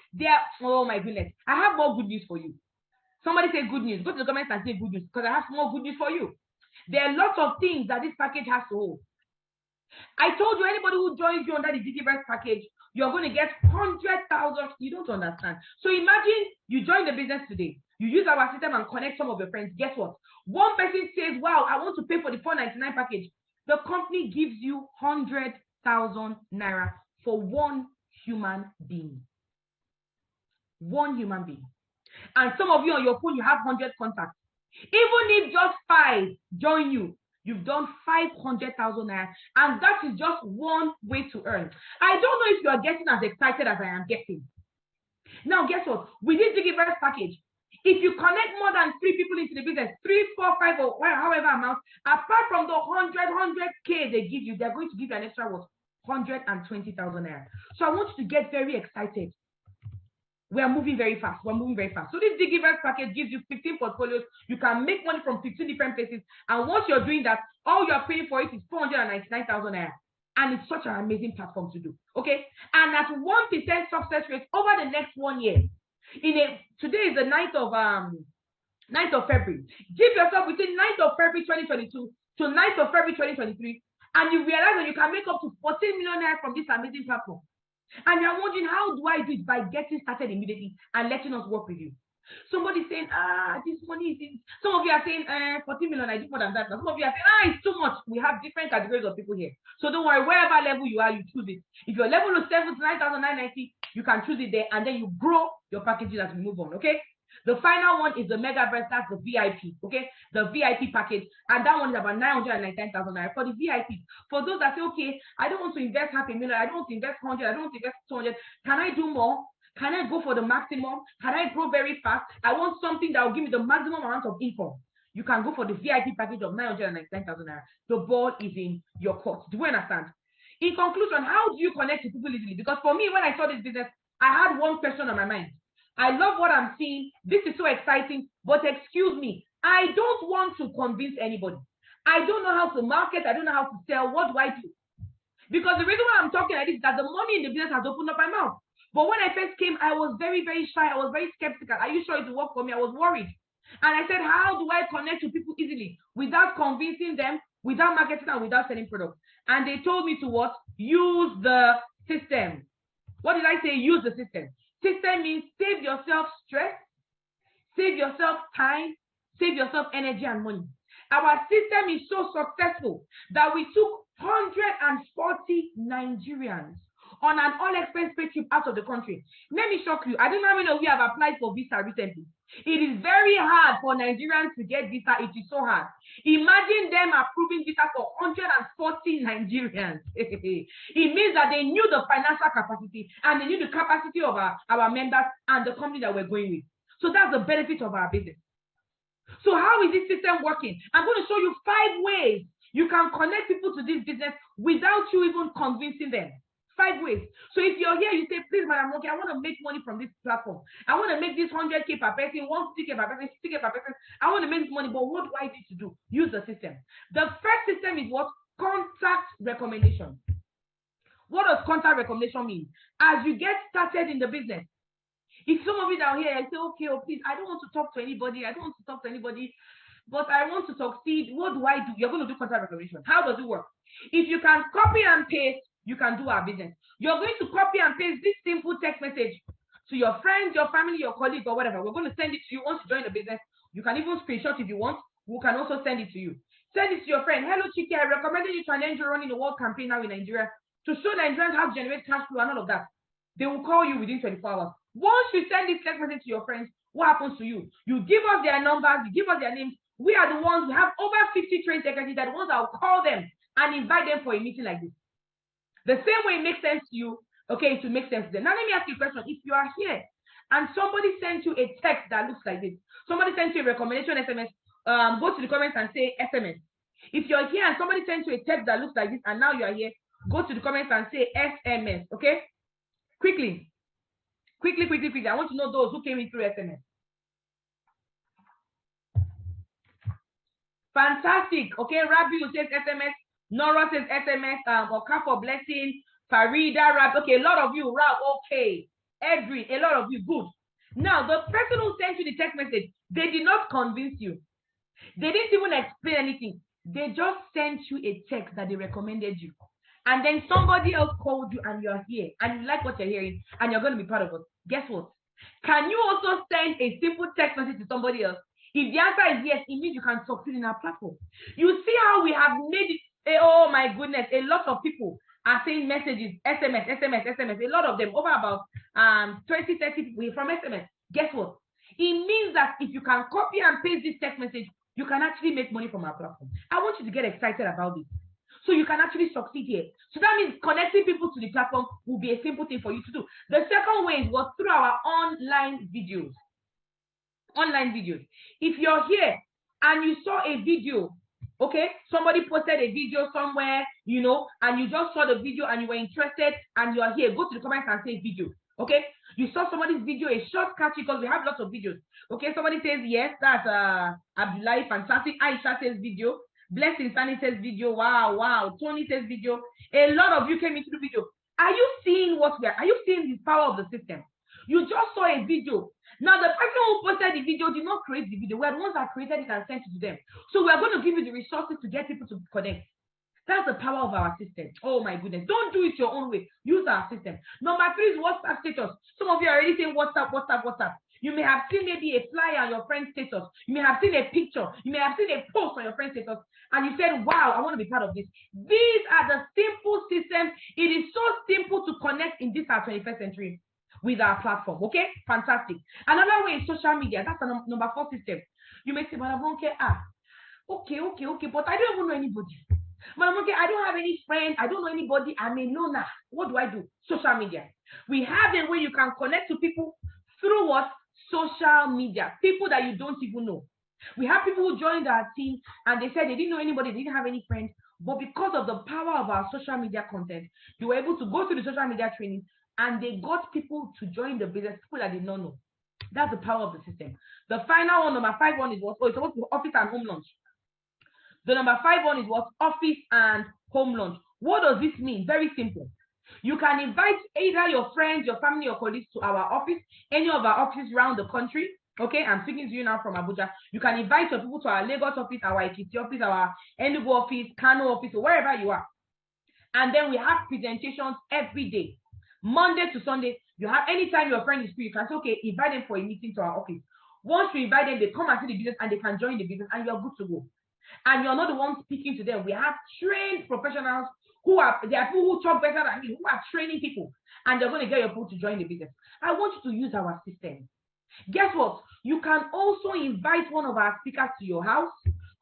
Oh my goodness, I have more good news for you. Somebody say good news. Go to the comments and say good news because I have more good news for you. There are lots of things that this package has to hold. I told you anybody who joins you under the DigiVerse package, you're going to get 100,000. You don't understand. So imagine you join the business today. You use our system and connect some of your friends. Guess what? One person says, wow, I want to pay for the 499 package. The company gives you 100,000 naira for one human being. One human being. And some of you on your phone, you have 100 contacts. Even if just 5 join you, you've done 500,000 naira, and that is just one way to earn. I don't know if you are getting as excited as I am getting. Now, guess what? With this DigiVerse package, if you connect more than 3 people into the business, 3, 4, 5, or however amount, apart from the 100K they give you, they're going to give you an extra what? 120,000 naira. So I want you to get very excited. We are moving very fast. We're moving very fast. So this DigiVerse package gives you 15 portfolios. You can make money from 15 different places. And once you're doing that, all you're paying for it is 499,000 naira. And it's such an amazing platform to do. Okay? And at 1% success rate over the next 1 year. Today is the 9th of February. Give yourself between 9th of February 2022 to 9th of February 2023. And you realize that you can make up to 14 million naira from this amazing platform. And you're wondering, how do I do it? By getting started immediately and letting us work with you. Somebody's saying, this money is. Some of you are saying, 14 million, I do more than that. Some of you are saying, it's too much. We have different categories of people here. So don't worry, wherever level you are, you choose it. If your level is 7 to 9,990, you can choose it there, and then you grow your packages as we move on, okay? The final one is the MegaVerse, that's the VIP, okay? The VIP package, and that one is about 999,000 naira for the VIP. For those that say, okay, I don't want to invest $500,000, I don't want to invest 100, I don't want to invest 200. Can I do more? Can I go for the maximum? Can I grow very fast? I want something that will give me the maximum amount of income. You can go for the VIP package of 999,000 naira. The ball is in your court. Do you understand? In conclusion, how do you connect to people easily? Because for me, when I saw this business, I had one question on my mind. I love what I'm seeing. This is so exciting, but excuse me, I don't want to convince anybody. I don't know how to market. I don't know how to sell. What do I do? Because the reason why I'm talking like this is that the money in the business has opened up my mouth. But when I first came, I was very, very shy. I was very skeptical. Are you sure it will work for me? I was worried. And I said, how do I connect to people easily without convincing them, without marketing, and without selling products? And they told me to what? Use the system. What did I say? Use the system. System means save yourself stress, save yourself time, save yourself energy and money. Our system is so successful that we took 140 Nigerians on an all-expense paid trip out of the country. Let me shock you. I don't know how many of you have applied for visa recently. It is very hard for Nigerians to get visa. It is so hard. Imagine them approving visa for 140 Nigerians. It means that they knew the financial capacity and they knew the capacity of our members and the company that we're going with. So that's the benefit of our business. So how is this system working? I'm going to show you 5 ways you can connect people to this business without you even convincing them. 5 ways. So if you're here, you say, please, Madam Aderonke, I want to make money from this platform. I want to make this 100K per person, 150K per person, 50K per person. I want to make this money, but what do I need to do? Use the system. The first system is what? Contact recommendation. What does contact recommendation mean? As you get started in the business, if some of you down here, I say, okay, oh, please, I don't want to talk to anybody. I don't want to talk to anybody, but I want to succeed. What do I do? You're going to do contact recommendation. How does it work? If you can copy and paste, you can do our business. You're going to copy and paste this simple text message to your friends, your family, your colleagues, or whatever. We're going to send it to you once you join the business. You can even screenshot if you want. We can also send it to you. Send it to your friend. Hello, Chiki, I recommended you to an NGO running a world campaign now in Nigeria to show Nigerians how to generate cash flow and all of that. They will call you within 24 hours. Once you send this text message to your friends, what happens to you? You give us their numbers, you give us their names. We are the ones, we have over 50 trained secretaries that are the ones that will call them and invite them for a meeting like this. The same way it makes sense to you, okay, to make sense to them. Now, let me ask you a question. If you are here and somebody sends you a text that looks like this, somebody sends you a recommendation SMS, go to the comments and say SMS. If you're here and somebody sends you a text that looks like this and now you are here, go to the comments and say SMS, okay? Quickly. I want to know those who came in through SMS. Fantastic. Okay, Rabi says SMS. Nora says SMS. Oka for blessing. Farida, Rab. Okay, a lot of you. Rab, okay. Edri, a lot of you. Good. Now, the person who sent you the text message, they did not convince you. They didn't even explain anything. They just sent you a text that they recommended you. And then somebody else called you and you're here and you like what you're hearing and you're going to be part of it. Guess what? Can you also send a simple text message to somebody else? If the answer is yes, it means you can succeed in our platform. You see how we have made it. Oh my goodness, a lot of people are saying messages, SMS. A lot of them, over about 20, 30 people from SMS. Guess what? It means that if you can copy and paste this text message, you can actually make money from our platform. I want you to get excited about this. So you can actually succeed here. So that means connecting people to the platform will be a simple thing for you to do. The second way was through our online videos. If you're here and you saw a video, okay, somebody posted a video somewhere, you know, and you just saw the video and you were interested and you are here, go to the comments and say video, okay? You saw somebody's video, a short catchy, because we have lots of videos, okay? Somebody says yes, that's Abdullahi, fantastic. Aisha says video. Blessing Sunny says video. Wow. Tony says video. A lot of you came into the video. Are you seeing are you seeing the power of the system? You just saw a video. Now, the person who posted the video did not create the video. We're the ones that created it and sent it to them. So we're going to give you the resources to get people to connect. That's the power of our system. Oh my goodness. Don't do it your own way. Use our system. Number 3 is WhatsApp status. Some of you are already saying WhatsApp. You may have seen maybe a flyer on your friend's status. You may have seen a picture. You may have seen a post on your friend's status. And you said, wow, I want to be part of this. These are the simple systems. It is so simple to connect in this our 21st century with our platform. Okay? Fantastic. Another way is social media. That's the number 4 system. You may say, Madam Aderonke, okay, but I don't even know anybody. Madam Aderonke, I don't have any friends. I don't know anybody. I'm a loner. What do I do? Social media. We have a way you can connect to people through what? Social media. People that you don't even know. We have people who joined our team and they said they didn't know anybody, they didn't have any friends, but because of the power of our social media content, they were able to go through the social media training and they got people to join the business, people that did not know. That's the power of the system. The final one, number 5 one is what? Oh, it's supposed to be office and home launch. The number 5 one is what? Office and home launch. What does this mean? Very simple. You can invite either your friends, your family, your colleagues to our office, any of our offices around the country. Okay, I'm speaking to you now from Abuja. You can invite your people to our Lagos office, our Ekiti office, our Enugu office, Kano office, or wherever you are. And then we have presentations every day, Monday to Sunday. You have anytime your friend is free, you can say, okay, invite them for a meeting to our office. Once you invite them, they come and see the business and they can join the business and you're good to go. And you're not the one speaking to them. We have trained professionals there are people who talk better than me, who are training people, and they're going to get your people to join the business. I want you to use our system. Guess what? You can also invite one of our speakers to your house,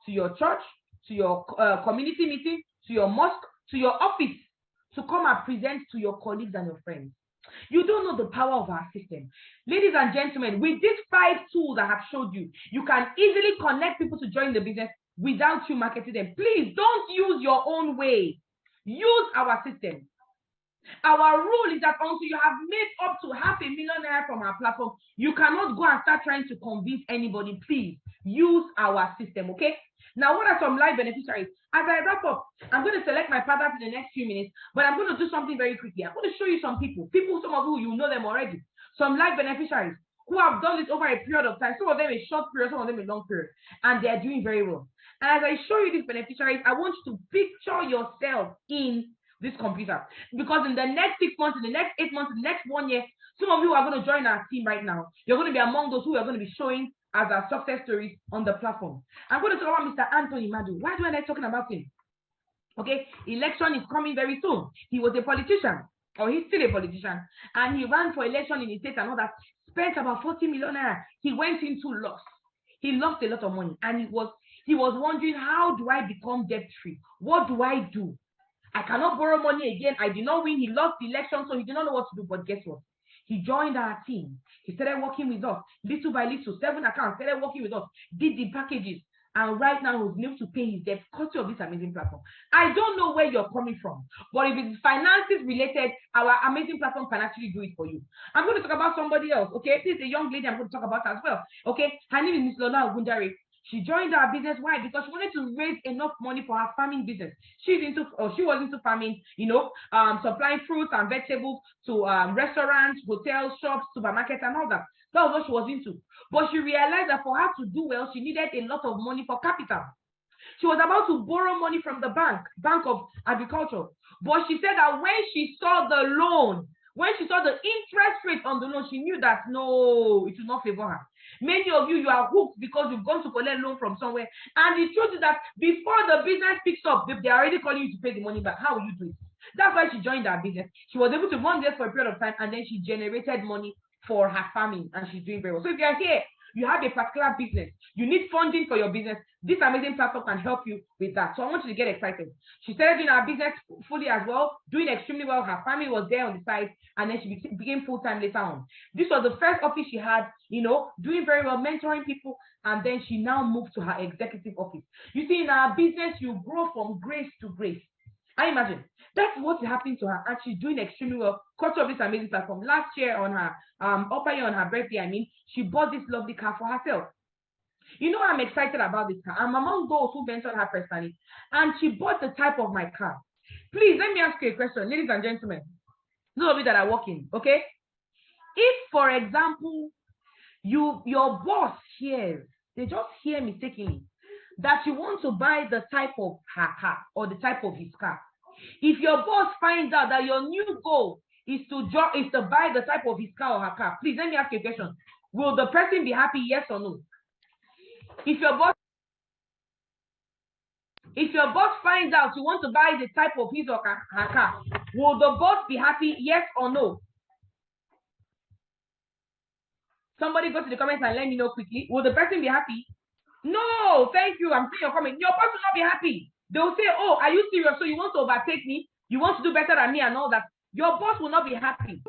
to your church, to your community meeting, to your mosque, to your office, to come and present to your colleagues and your friends. You don't know the power of our system. Ladies and gentlemen, with these 5 tools I have showed you, you can easily connect people to join the business without you marketing them. Please don't use your own way. Use our system. Our rule is that until you have made up to $500,000 from our platform, you cannot go and start trying to convince anybody. Please use our system, okay? Now, what are some live beneficiaries? As I wrap up, I'm going to select my partners in the next few minutes, but I'm going to do something very quickly. I'm going to show you some people, some of you know them already, some live beneficiaries who have done this over a period of time, some of them a short period, some of them a long period, and they are doing very well. And as I show you these beneficiaries, I want you to picture yourself in this computer, because in the next 6 months, in the next 8 months, in the next 1 year, some of you are going to join our team right now. You're going to be among those who are going to be showing as our success stories on the platform. I'm going to talk about Mr. Anthony Madu. Why do I like talking about him? Okay, election is coming very soon. He was a politician, or he's still a politician, and he ran for election in his state and all that, spent about 40 million naira. He went into loss. He lost a lot of money, and he was wondering, how do I become debt-free? What do I do? I cannot borrow money again. I did not win. He lost the election, so he did not know what to do. But guess what? He joined our team. He started working with us, little by little, 7 accounts, started working with us, did the packages, and right now he's able to pay his debt because of this amazing platform. I don't know where you're coming from, but if it's finances related, our amazing platform can actually do it for you. I'm going to talk about somebody else, okay? This is a young lady I'm going to talk about as well, okay? Her name is Miss Olagunju. She joined our business. Why? Because she wanted to raise enough money for her farming business. She was into farming, supplying fruits and vegetables to restaurants, hotels, shops, supermarkets, and all that. That was what she was into. But she realized that for her to do well, she needed a lot of money for capital. She was about to borrow money from the Bank of Agriculture. But she said that when she saw the loan, when she saw the interest rate on the loan, she knew that no, it would not favor her. Many of you are hooked because you've gone to collect loan from somewhere. And the truth is that before the business picks up, they're already calling you to pay the money back. How will you do it? That's why she joined our business. She was able to run this for a period of time, and then she generated money for her farming, and she's doing very well. So if you're here, you have a particular business, you need funding for your business, this amazing platform can help you with that. So I want you to get excited. She started doing her business fully as well, doing extremely well. Her family was there on the side, and then she became full-time later on. This was the first office she had, doing very well, mentoring people, and then she now moved to her executive office. You see, in our business, you grow from grace to grace. I imagine that's what's happening to her, and she's doing extremely well because of this amazing platform. Last year on her upper year on her birthday, she bought this lovely car for herself. I'm excited about this car. I'm among those who mentored her personally, and she bought the type of my car. Please let me ask you a question, ladies and gentlemen, those of you that are working, okay? If, for example, your boss hears, they just hear mistakenly that you want to buy the type of her car or the type of his car. If your boss finds out that your new goal is to buy the type of his car or her car, please let me ask you a question. Will the person be happy, yes or no? If your boss finds out you want to buy the type of his or her car, will the boss be happy, yes or no? Somebody go to the comments and let me know quickly. Will the person be happy? No, thank you. I'm seeing your comment. Your boss will not be happy. They'll say, oh, are you serious? So you want to overtake me? You want to do better than me and all that? Your boss will not be happy.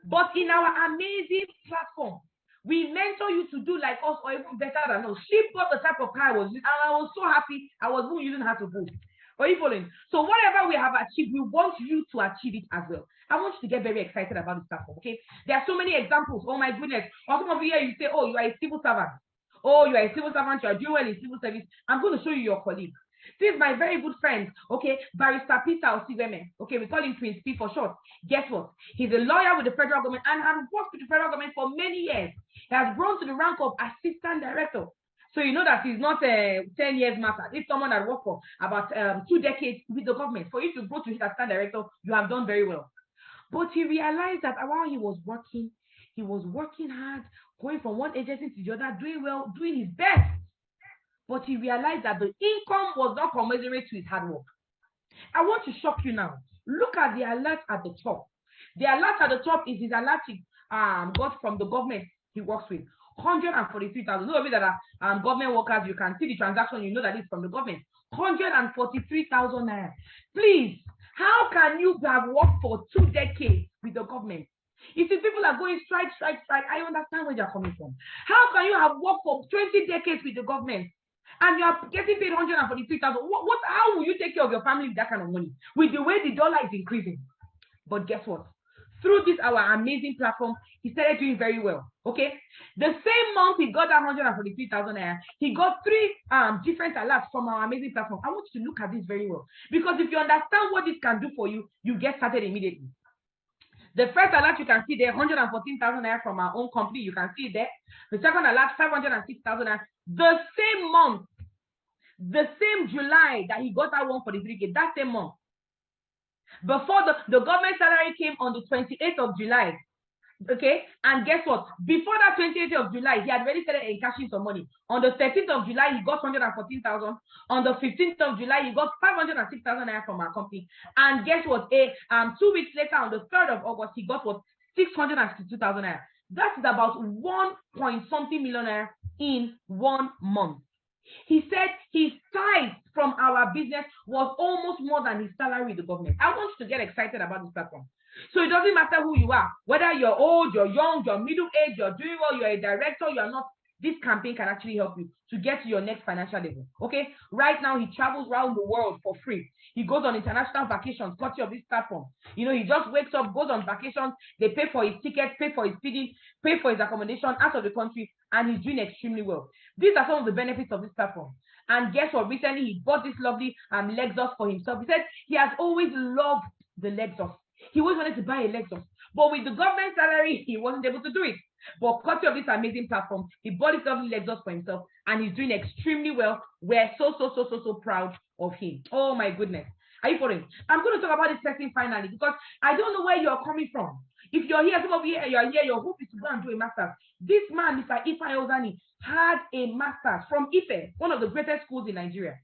But in our amazing platform, we mentor you to do like us or even better than us. She bought the type of car I was using, and I was so happy I was using her to go. Are you following? So whatever we have achieved, we want you to achieve it as well. I want you to get very excited about this platform, okay? There are so many examples. Oh my goodness. Or some of you here, you say, oh, you are a civil servant. Oh, you are a civil servant, you are doing well in civil service. I'm going to show you your colleague. This is my very good friend, okay, Barrister Peter Osiweme. Okay, we call him Prince P for short. Guess what? He's a lawyer with the federal government and has worked with the federal government for many years. He has grown to the rank of assistant director. So you know that he's not a 10 years master. If someone had worked for about 2 decades with the government, for you to grow to his assistant director, you have done very well. But he realized that while he was working hard, going from one agency to the other, doing well, doing his best. But he realized that the income was not commensurate to his hard work. I want to shock you now. Look at the alert at the top. The alert at the top is his alert he got from the government he works with. 143,000. Those of you that are government workers, you can see the transaction, you know that it's from the government. 143,000 naira. Please, how can you have worked for 2 decades with the government? You see, people are going strike. I understand where they're coming from. How can you have worked for 20 decades with the government and you are getting paid 143,000? How will you take care of your family with that kind of money? With the way the dollar is increasing. But guess what? Through this, our amazing platform, he started doing very well. Okay. The same month he got that 143,000 naira, he got 3 different alerts from our amazing platform. I want you to look at this very well, because if you understand what this can do for you, you get started immediately. The first alert you can see there, 114,000 naira from our own company. You can see it there. The second alert, 506,000 naira. The same month, the same July that he got that 143K, that same month. Before the government salary came on the 28th of July. Okay, and guess what? Before that 28th of July, he had already started encashing some money. On the 13th of July, he got 114,000. On the 15th of July, he got 506,000 naira from our company. And guess what? 2 weeks later, on the 3rd of August, he got what? 662,000 naira. That is about 1 point something million naira in 1 month. He said his tithe from our business was almost more than his salary with the government. I want you to get excited about this platform. So it doesn't matter who you are, whether you're old, you're young, you're middle age, you're doing well, you're a director, you're not. This campaign can actually help you to get to your next financial level. Okay, right now he travels around the world for free. He goes on international vacations, courtesy of this platform. You know, he just wakes up, goes on vacations, they pay for his tickets, pay for his feeding, pay for his accommodation out of the country, and he's doing extremely well. These are some of the benefits of this platform. And guess what? Recently he bought this lovely Lexus for himself. He said he has always loved the Lexus. He always wanted to buy a Lexus, but with the government salary, he wasn't able to do it. But courtesy of this amazing platform, he bought this lovely Lexus for himself, and he's doing extremely well. We're so proud of him. Oh my goodness. Are you following? I'm going to talk about this person finally, because I don't know where you're coming from. If you're here, some of you are here, your hope is to go and do a master's. This man, Mr. Ifeanyi Ozani, had a master's from Ife, one of the greatest schools in Nigeria.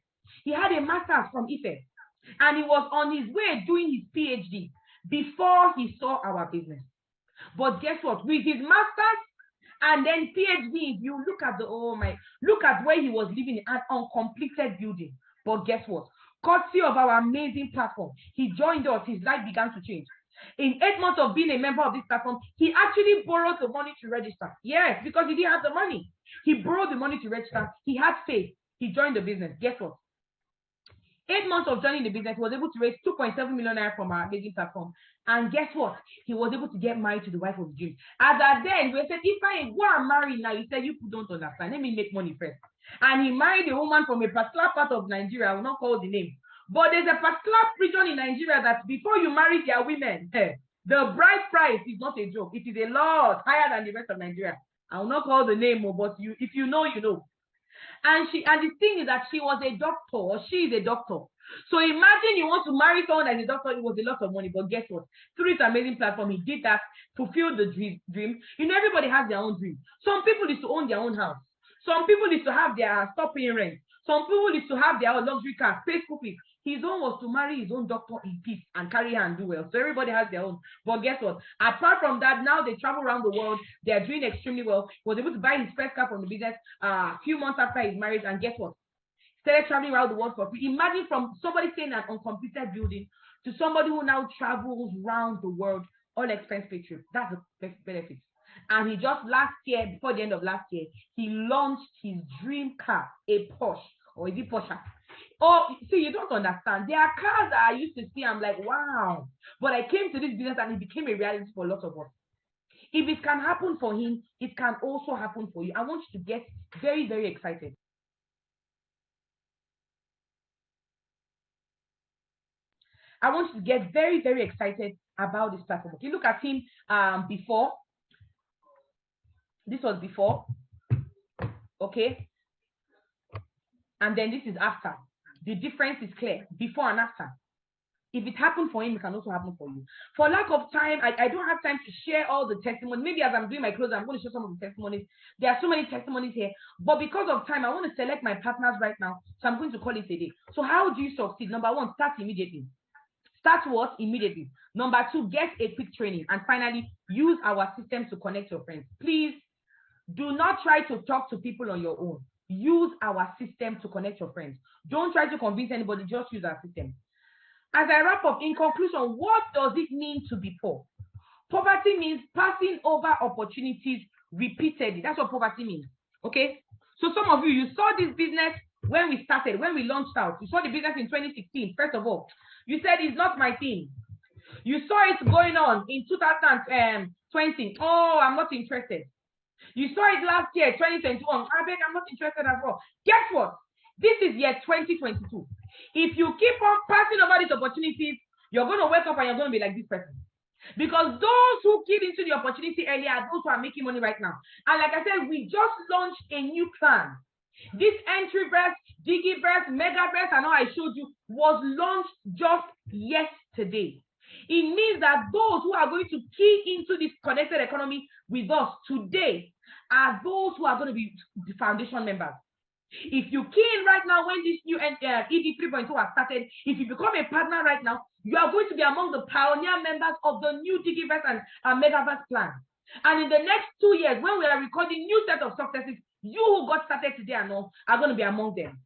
He had a master's from Ife, and he was on his way doing his PhD before he saw our business. But guess what? With his master's and then PhD, if you look at look at where he was living, an uncompleted building. But guess what? Courtesy of our amazing platform, he joined us. His life began to change. In 8 months of being a member of this platform, he actually borrowed the money to register. Yes, because he didn't have the money. He borrowed the money to register. He had faith. He joined the business. Guess what? 8 months of joining the business, he was able to raise 2.7 million naira from our amazing platform. And guess what? He was able to get married to the wife of his dream. As at then, we said, if I go and marry now, he said, you don't understand. Let me make money first. And he married a woman from a particular part of Nigeria. I will not call the name. But there's a particular region in Nigeria that before you marry their women, the bride price is not a joke. It is a lot higher than the rest of Nigeria. I will not call the name, but if you know, you know. And the thing is that she was a doctor, or she is a doctor. So imagine you want to marry someone as a doctor, it was a lot of money. But guess what? Through this amazing platform, he did that, fulfilled the dream. You know, everybody has their own dream. Some people need to own their own house. Some people need to have their stop paying rent. Some people need to have their own luxury car, pay school fees. His own was to marry his own doctor in peace and carry her and do well. So everybody has their own. But guess what? Apart from that, now they travel around the world. They are doing extremely well. He was able to buy his first car from the business a few months after his marriage. And guess what? Started traveling around the world for free. Imagine from somebody staying in an uncompleted building to somebody who now travels around the world, all expense paid trip. That's the benefit. And he just last year, before the end of last year, he launched his dream car, a Porsche, or is it Porsche? Oh, see, you don't understand. There are cars that I used to see, I'm like, wow. But I came to this business and it became a reality for a lot of us. If it can happen for him, it can also happen for you. I want you to get very, very excited. I want you to get very, very excited about this platform. Okay, look at him before. This was before. Okay. And then this is after. The difference is clear, before and after. If it happened for him, it can also happen for you. For lack of time, I don't have time to share all the testimonies. Maybe as I'm doing my close, I'm going to show some of the testimonies. There are so many testimonies here. But because of time, I want to select my partners right now. So I'm going to call it a day. So how do you succeed? Number one, start immediately. Start what? Immediately. Number two, get a quick training. And finally, use our system to connect your friends. Please do not try to talk to people on your own. Use our system to connect your friends. Don't try to convince anybody, just use our system. As I wrap up, in conclusion, what does it mean to be poor? Poverty means passing over opportunities repeatedly. That's what poverty means. Okay? So some of you saw this business when we started, when we launched out. You saw the business in 2016, first of all. You said it's not my thing. You saw it going on in 2020. Oh, I'm not interested. You saw it last year, 2021. I beg, I'm not interested as well. Guess what? This is year 2022. If you keep on passing over these opportunities, you're going to wake up and you're going to be like this person. Because those who give into the opportunity earlier are those who are making money right now. And like I said, we just launched a new plan. This EntriVerse, DigiVerse, MegaVerse, and all I showed you was launched just yesterday. It means that those who are going to key into this connected economy with us today are those who are going to be the foundation members. If you key in right now when this new ED 3.2 has started, if you become a partner right now, you are going to be among the pioneer members of the new DigiVerse and MegaVerse plan. And in the next 2 years, when we are recording new set of successes, you who got started today and all are going to be among them.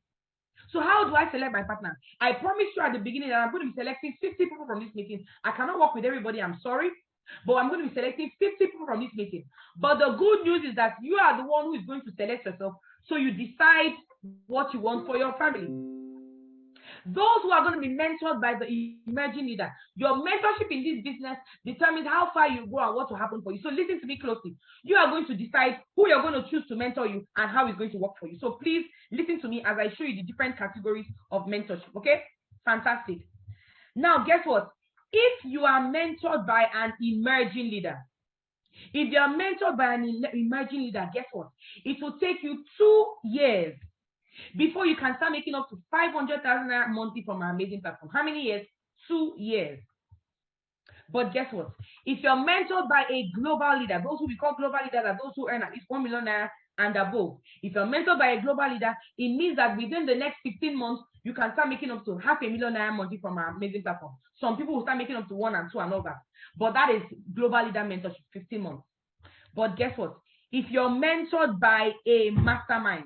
So how do I select my partner? I promised you at the beginning that I'm going to be selecting 50 people from this meeting. I cannot work with everybody, I'm sorry, but I'm going to be selecting 50 people from this meeting. But the good news is that you are the one who is going to select yourself, so you decide what you want for your family. Those who are going to be mentored by the emerging leader, your mentorship in this business determines how far you go and what will happen for you. So listen to me closely. You are going to decide who you're going to choose to mentor you and how it's going to work for you. So please listen to me as I show you the different categories of mentorship. Okay? Fantastic. Now, guess what? If you are mentored by an emerging leader, if you are mentored by an emerging leader, guess what? It will take you 2 years before you can start making up to 500,000 naira monthly from our amazing platform. How many years? 2 years. But guess what? If you're mentored by a global leader, those who we call global leaders are those who earn at least 1 million naira and above. If you're mentored by a global leader, it means that within the next 15 months, you can start making up to 500,000 naira monthly from our amazing platform. Some people will start making up to 1 and 2 and all that. But that is global leader mentorship, 15 months. But guess what? If you're mentored by a mastermind,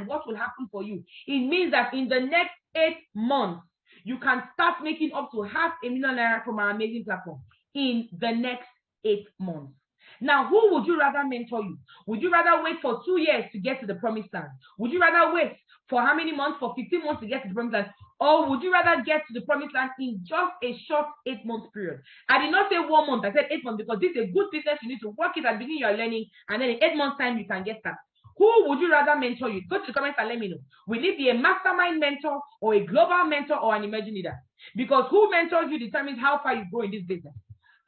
what will happen for you? It means that in the next 8 months, you can start making up to 500,000 naira from our amazing platform in the next 8 months. Now, who would you rather mentor you? Would you rather wait for 2 years to get to the promised land? Would you rather wait for how many months? For 15 months to get to the promised land? Or would you rather get to the promised land in just a short 8-month period? I did not say 1 month, I said 8 months, because this is a good business. You need to work it at the beginning, you're learning, and then in 8 months' time, you can get started. Who would you rather mentor you? Go to the comments and let me know. Will it be a mastermind mentor or a global mentor or an emerging leader? Because who mentors you determines how far you go in this business.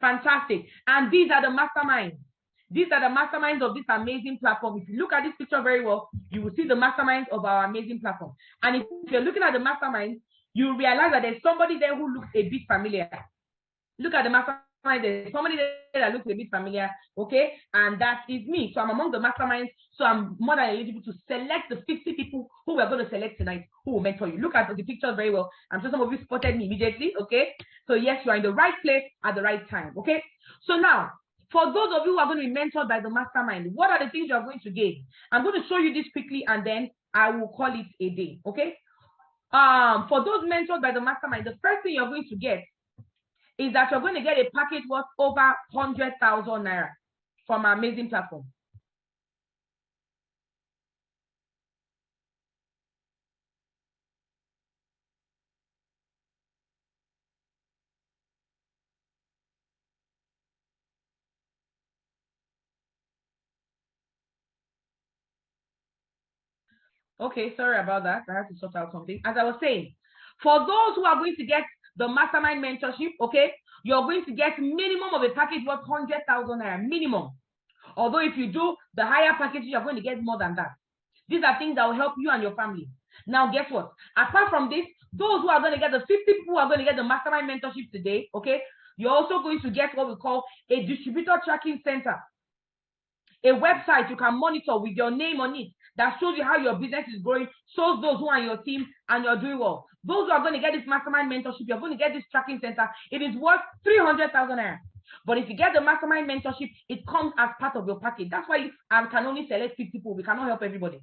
Fantastic. And these are the masterminds. These are the masterminds of this amazing platform. If you look at this picture very well, you will see the masterminds of our amazing platform. And if you're looking at the masterminds, you realize that there's somebody there who looks a bit familiar. Look at the mastermind. There's somebody there that looks a bit familiar, okay? And that is me. So I'm among the masterminds. So I'm more than eligible to select the 50 people who we're going to select tonight who will mentor you. Look at the pictures very well. I'm sure some of you spotted me immediately, okay? So yes, you are in the right place at the right time, okay? So now, for those of you who are going to be mentored by the mastermind, what are the things you're going to gain? I'm going to show you this quickly and then I will call it a day, okay? For those mentored by the mastermind, the first thing you're going to get is that you're going to get a package worth over 100,000 naira from our amazing platform. Okay, sorry about that. I have to sort out something. As I was saying, For those who are going to get the mastermind mentorship, okay, you're going to get minimum of a package worth 100,000 naira minimum. Although if you do the higher package, you're going to get more than that. These are things that will help you and your family. Now, guess what? Apart from this, those who are going to get the 50 people who are going to get the mastermind mentorship today, okay, you're also going to get what we call a distributor tracking center, a website you can monitor with your name on it that shows you how your business is growing, shows those who are in your team and you're doing well. Those who are going to get this mastermind mentorship, you're going to get this tracking center. It is worth 300,000 naira. But if you get the mastermind mentorship, it comes as part of your package. That's why I can only select 50 people. We cannot help everybody.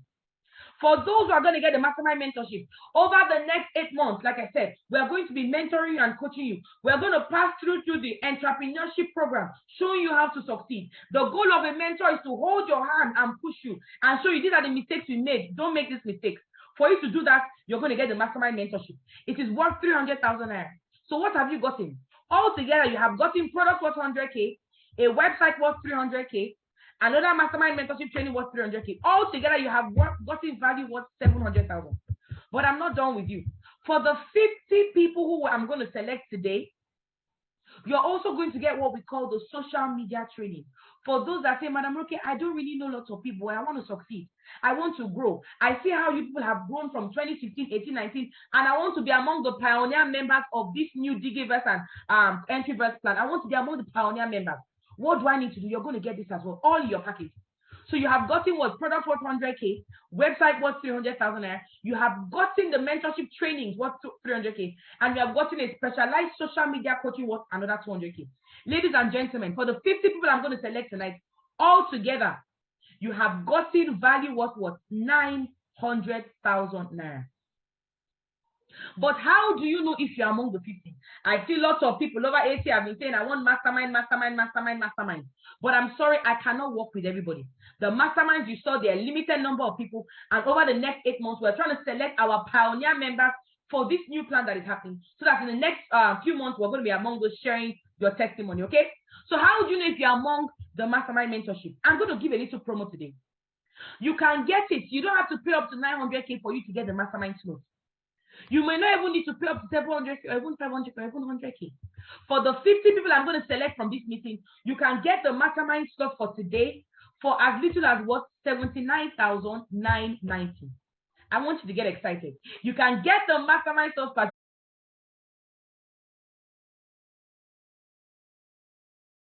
For those who are going to get the mastermind mentorship, over the next 8 months, like I said, we are going to be mentoring you and coaching you. We are going to pass through to the entrepreneurship program, showing you how to succeed. The goal of a mentor is to hold your hand and push you and show you these are the mistakes you made. Don't make these mistakes. For you to do that, you're going to get the mastermind mentorship. It is worth 300,000 naira. So what have you gotten? Altogether, you have gotten products worth 100K, a website worth 300K, another mastermind mentorship training worth 300K. Altogether, you have gotten value worth 700,000. But I'm not done with you. For the 50 people who I'm going to select today, you're also going to get what we call the social media training. For those that say, Madam Roke, I don't really know lots of people. I want to succeed. I want to grow. I see how you people have grown from 2015, 18, 19, and I want to be among the pioneer members of this new DigiVerse and EntriVerse plan. I want to be among the pioneer members. What do I need to do? You're going to get this as well, all in your package. So you have gotten what? Product worth 100K, website worth 300,000 naira. You have gotten the mentorship trainings worth 300K, and you have gotten a specialized social media coaching worth another 200K. Ladies and gentlemen, for the 50 people I'm going to select tonight, all together, you have gotten value worth what? 900,000 naira. But how do you know if you're among the 50? I see lots of people over 80 have been saying, I want mastermind, mastermind, mastermind, mastermind. But I'm sorry, I cannot work with everybody. The masterminds you saw, there are a limited number of people. And over the next 8 months, we're trying to select our pioneer members for this new plan that is happening. So that in the next few months, we're going to be among those sharing your testimony, okay? So how do you know if you're among the mastermind mentorship? I'm going to give a little promo today. You can get it. You don't have to pay up to 900K for you to get the mastermind slot. You may not even need to pay up to 700 or even 500 or even 100K. For the 50 people I'm going to select from this meeting, you can get the mastermind slot for today for as little as what? 79,990. I want you to get excited. You can get the mastermind slot for